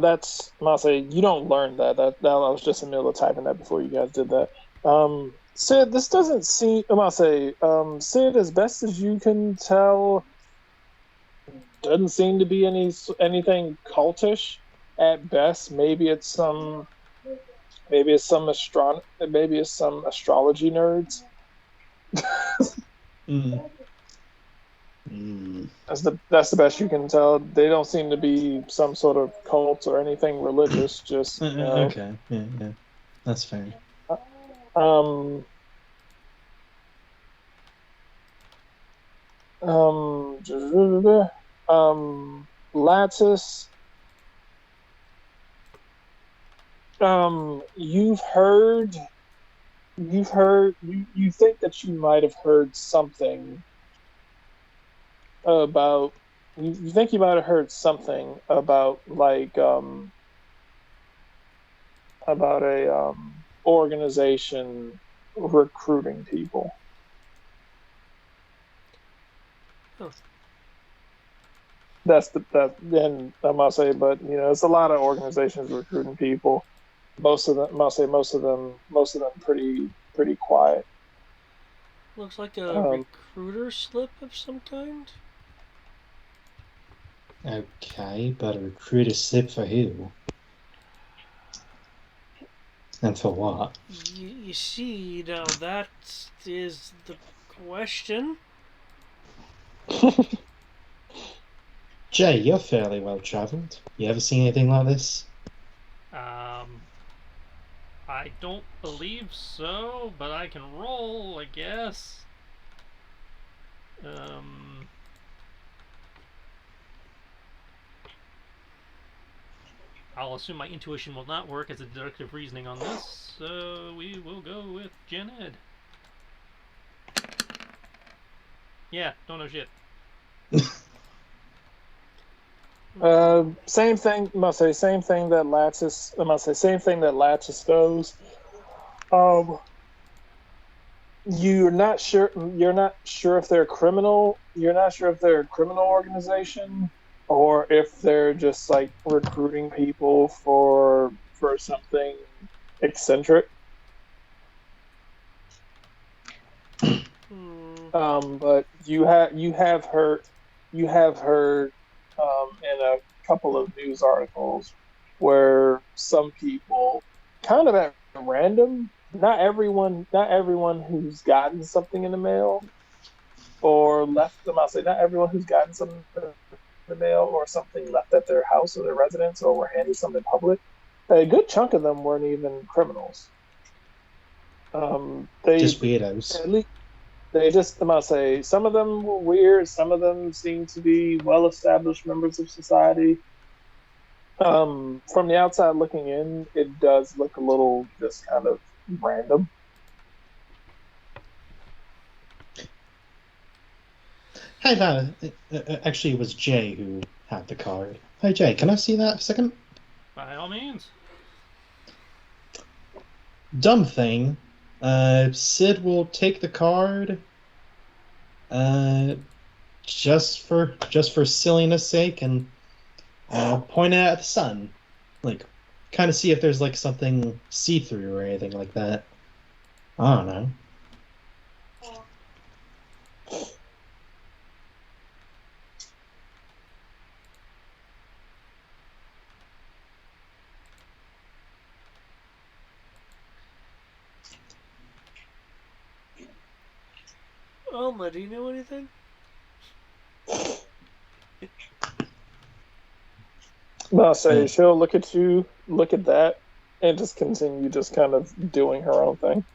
That's Mase. You don't learn that. That I was just in the middle of typing that before you guys did that. Sid, this doesn't seem. Mase. Sid, as best as you can tell, doesn't seem to be anything cultish. At best, maybe it's some. Maybe it's some astrology nerds. Mm. Mm. That's the best you can tell. They don't seem to be some sort of cult or anything religious. Just Okay. Yeah, yeah. That's fair. um um Lattice. You've heard you think that you might have heard something about you think you might have heard something about like about a organization recruiting people. Huh. That's that. Then I must say, but it's a lot of organizations recruiting people. Most of them, I must say, most of them pretty quiet. Looks like a Um, recruiter slip of some kind. Okay, but a recruiter slip for who? And for what? You see, now that is the question. Jay, you're fairly well traveled. You ever seen anything like this? Um, I don't believe so, but I can roll, I guess. Um, I'll assume my intuition will not work as a deductive reasoning on this, so we will go with Gen Ed. Yeah, don't know shit. Same thing. Must say same thing that Lattice. I must say same thing that Lattice goes. Um, you're not sure. You're not sure if they're criminal. You're not sure if they're a criminal organization or if they're just like recruiting people for something eccentric. Hmm. But you have heard in a couple of news articles where some people, kind of at random, not everyone who's gotten something in the mail or left them. I'll say not everyone who's gotten something in the mail or something left at their house or their residence or were handed something public. A good chunk of them weren't even criminals. They Just weirdos. at least they just, I must say, some of them were weird. Some of them seemed to be well-established members of society. From the outside looking in, it does look a little just kind of random. Hey, actually, it was Jay who had the card. Hey, Jay, can I see that for a second? By all means. Dumb thing. Sid will take the card. Uh, just for silliness sake, and point it at the sun, like, kind of see if there's like something see-through or anything like that. I don't know. Alma, do you know anything? I'll say Uh, she'll look at you, look at that, and just continue just kind of doing her own thing.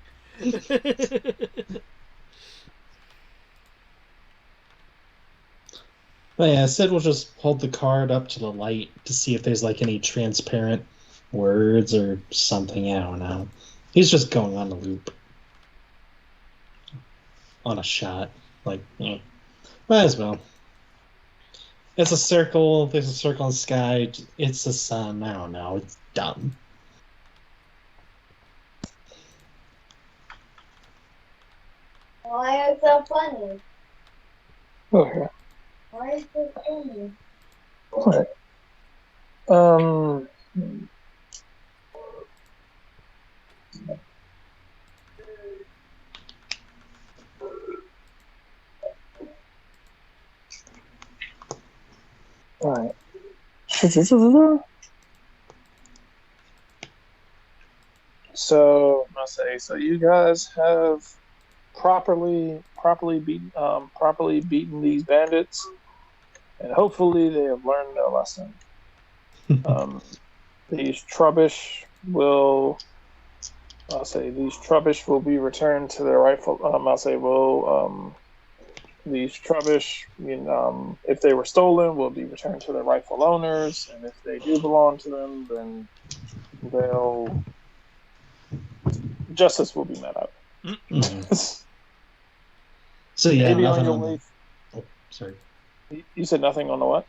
But yeah, Sid will just hold the card up to the light to see if there's like any transparent words or something. I don't know. He's just going on the loop on a shot. Like, might as well. It's a circle. There's a circle in the sky. It's the sun. I don't know. It's dumb. Why is it so funny? Okay. Why is it funny? Alright. Um. Alright. So I'll say so. You guys have properly beaten these bandits, and hopefully they have learned their lesson. These trubbish will, these trubbish will be returned to their rightful. These trubbish, if they were stolen, will be returned to their rightful owners, and if they do belong to them, then they'll justice will be met out. So yeah, Maybe nothing on your on way. the. Oh, sorry. You said nothing on the what?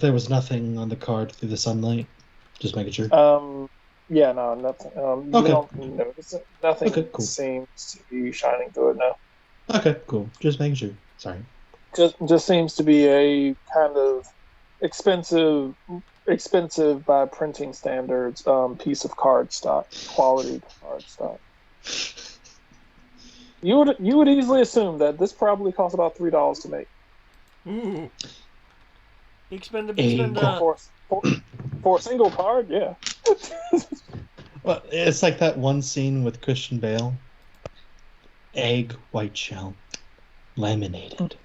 There was nothing on the card through the sunlight. Just making sure. Yeah, no, nothing. You Okay. don't notice it. Nothing Okay, cool. seems to be shining through it now. Okay, cool. Just making sure. Sorry. Just seems to be a kind of expensive by printing standards piece of card stock, quality card stock. You would easily assume that this probably costs about $3 to make. Ooh. You spend For a single card, yeah. Well, it's like that one scene with Christian Bale. Egg, white shell, laminated.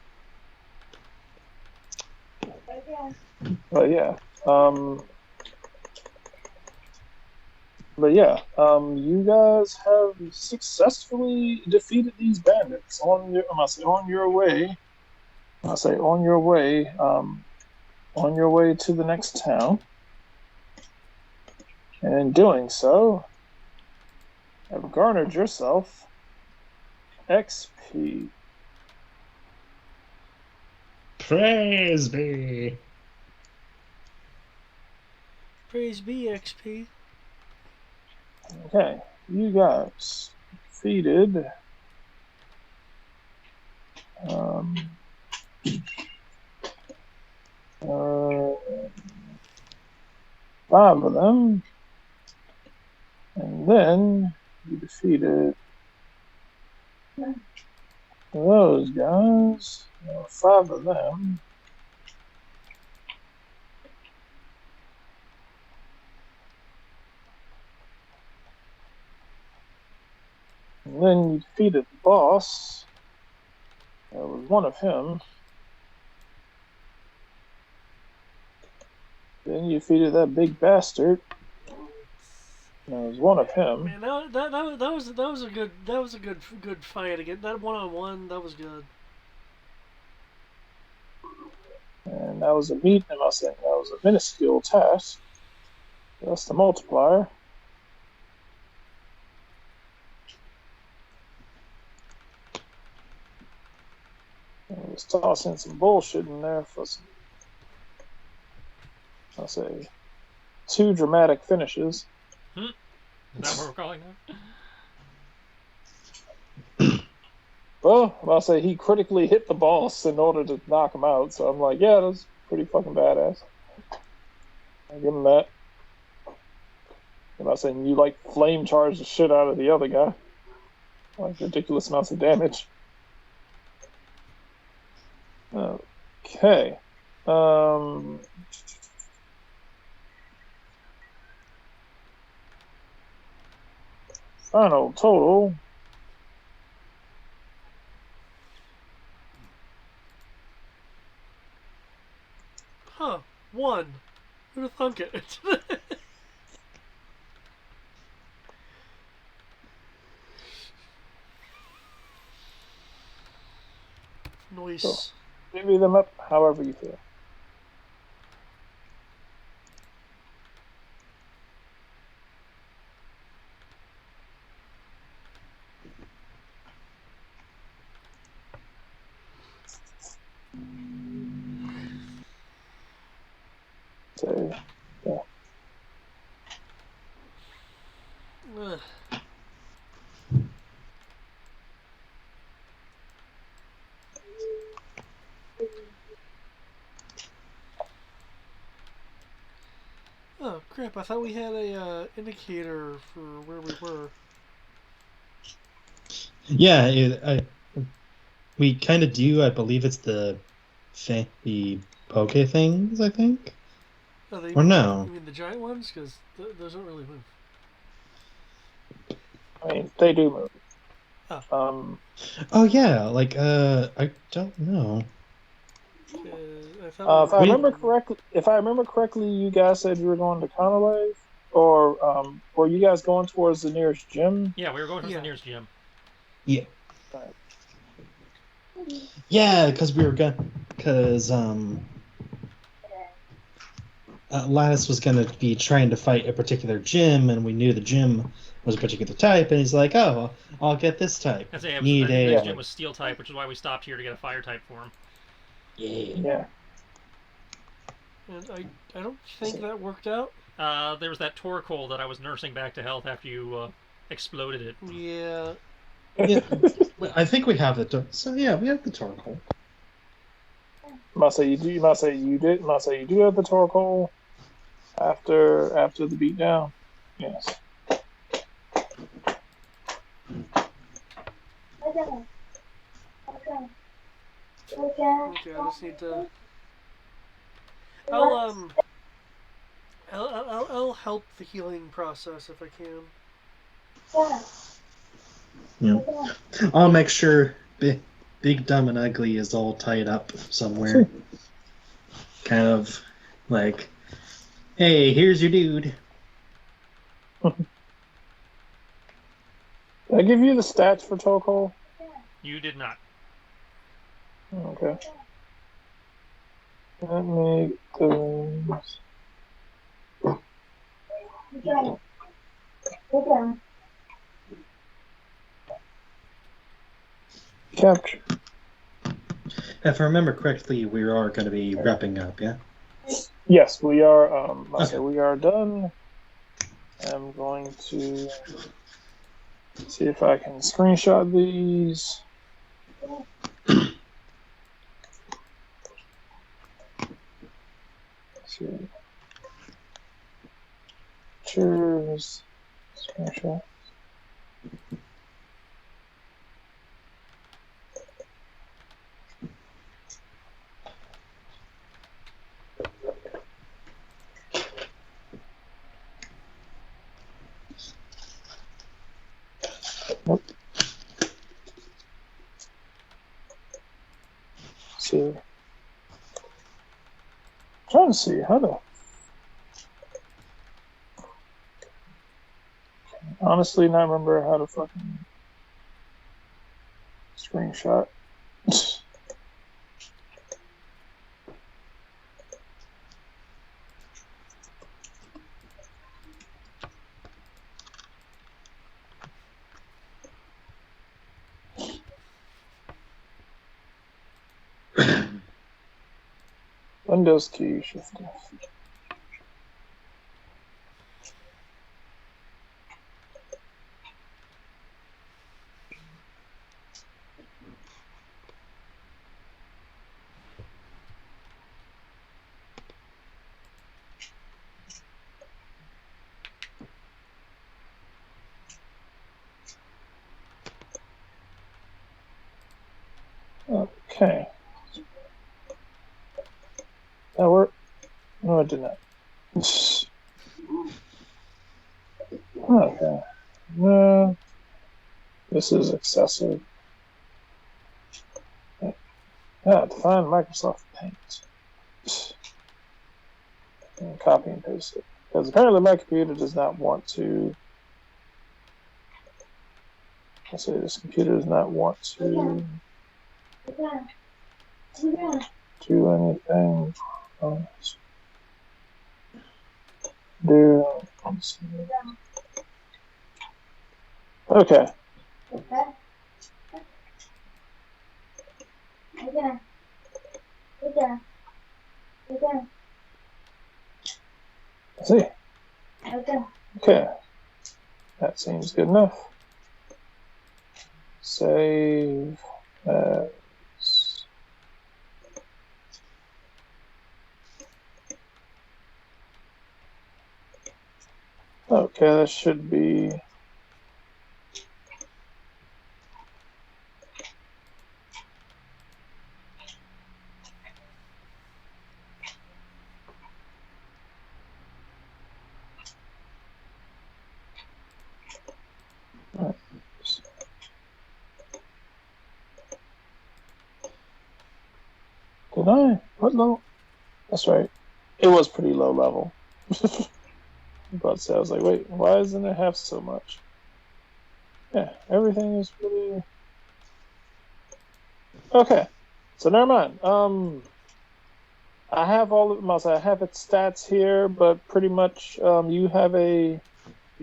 But yeah, you guys have successfully defeated these bandits on your way. On your way to the next town, and in doing so, have garnered yourself XP. Praise be. Praise be XP. Okay, you guys defeated. Five of them, and then you defeated those guys. Five of them. And then you defeated the boss. There was one of him. Then you defeated that big bastard. There was one of him. Man, that was a good fight again. That 1-on-1, that was good. And that was that was a minuscule task. That's the multiplier. Let's toss in some bullshit in there for some, two dramatic finishes. Is that what we're calling that? Well, he critically hit the boss in order to knock him out, so I'm like, yeah, that's pretty fucking badass. I'll give him that. And you flame charge the shit out of the other guy. Ridiculous amounts of damage. Okay. Final total. Huh. 1. Who'd have thunk it? Nice. Divvy them up however you feel. So, yeah. Ugh. Oh crap! I thought we had a indicator for where we were. Yeah, we kind of do. I believe it's the poke things, I think. Oh, they Or mean no. you mean the giant ones? Because those don't really move. I mean, they do move. Oh. Oh yeah, like I don't know. I thought If I remember correctly, you guys said you were going to Conaway, or were you guys going towards the nearest gym? Yeah, we were going to the nearest gym. Yeah. Right. Yeah, because Lattice was gonna be trying to fight a particular gym, and we knew the gym was a particular type, and he's like, "Oh, I'll get this type." I think Need the next a gym was steel type, which is why we stopped here to get a fire type for him. Yeah. And I don't think that worked out. There was that Torkoal that I was nursing back to health after you exploded it. Yeah. Yeah, I think we have the so yeah, we have the Torkoal. Must say you do. You must say you did. Must say you do have the Torkoal after the beatdown. Yes. Okay. Okay, I just need to. I'll help the healing process if I can. Yeah. I'll make sure Big Dumb and Ugly is all tied up somewhere. Kind of like, hey, here's your dude. Did I give you the stats for Torkoal? You did not. Okay. Let me those. Capture. If I remember correctly, we are going to be wrapping up, yeah? Yes, we are. Okay. We are done. I'm going to see if I can screenshot these. Let's see. Pictures. Screenshot. Nope. See. Trying to see how to. Honestly, not remember how to fucking screenshot. Windows key, shift F. Okay. That worked? No, it did not. Okay. No. This is excessive. Define Microsoft Paint. and copy and paste it. Because apparently my computer does not want to. Let's say this computer does not want to do anything. Do. Okay. Let's see. Okay. That seems good enough. Save as. Okay, that should be. Did I? What level? That's right. It was pretty low level. But I was like, wait, why doesn't it have so much? Yeah, everything is pretty. Okay, so never mind. I have all of I have its stats here, but pretty much you have a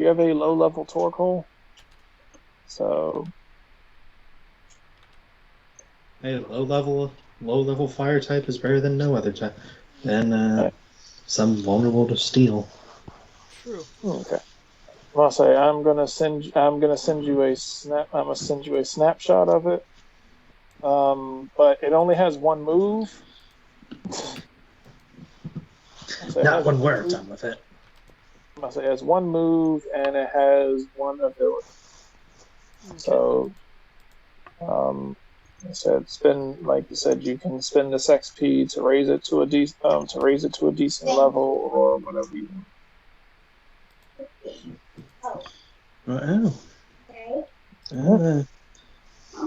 low level Torkoal. So Hey, low level fire type is better than no other type. And some vulnerable to steel. True. okay. I'm gonna send you a snap. I'm gonna send you a snapshot of it. But it only has one move. Not when we're done with it. I say it has one move and it has one ability. Okay. So, I said spend, like you said, you can spend this XP to raise it to a decent level or whatever you Wow.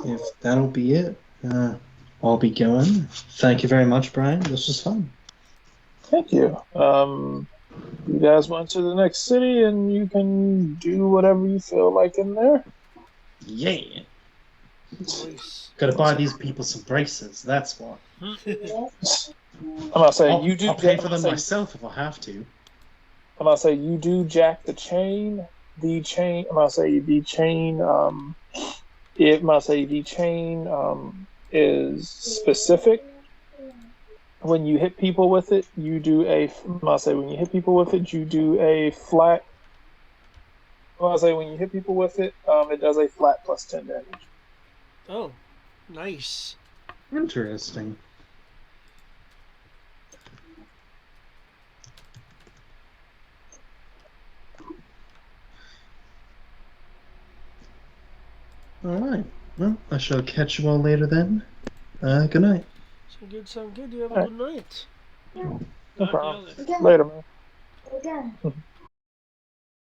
If that'll be it, I'll be going. Thank you very much, Brian. This was fun. Thank you. You guys went to the next city and you can do whatever you feel like in there. Yeah. Nice. Gotta buy these people some braces. That's what. I'm gonna say I'll, you do. I'll pay for them myself if I have to. I'm gonna say you do jack the chain. The chain. I'm gonna say the chain. I'm gonna say the chain is specific. When you hit people with it, you do a. I'm gonna say when you hit people with it, you do a flat. I'm gonna say when you hit people with it, it does a flat plus 10 damage. Oh, nice. Interesting. Alright. Well, I shall catch you all later then. Good night. Sound good. You have a good night. No problem. Later, man.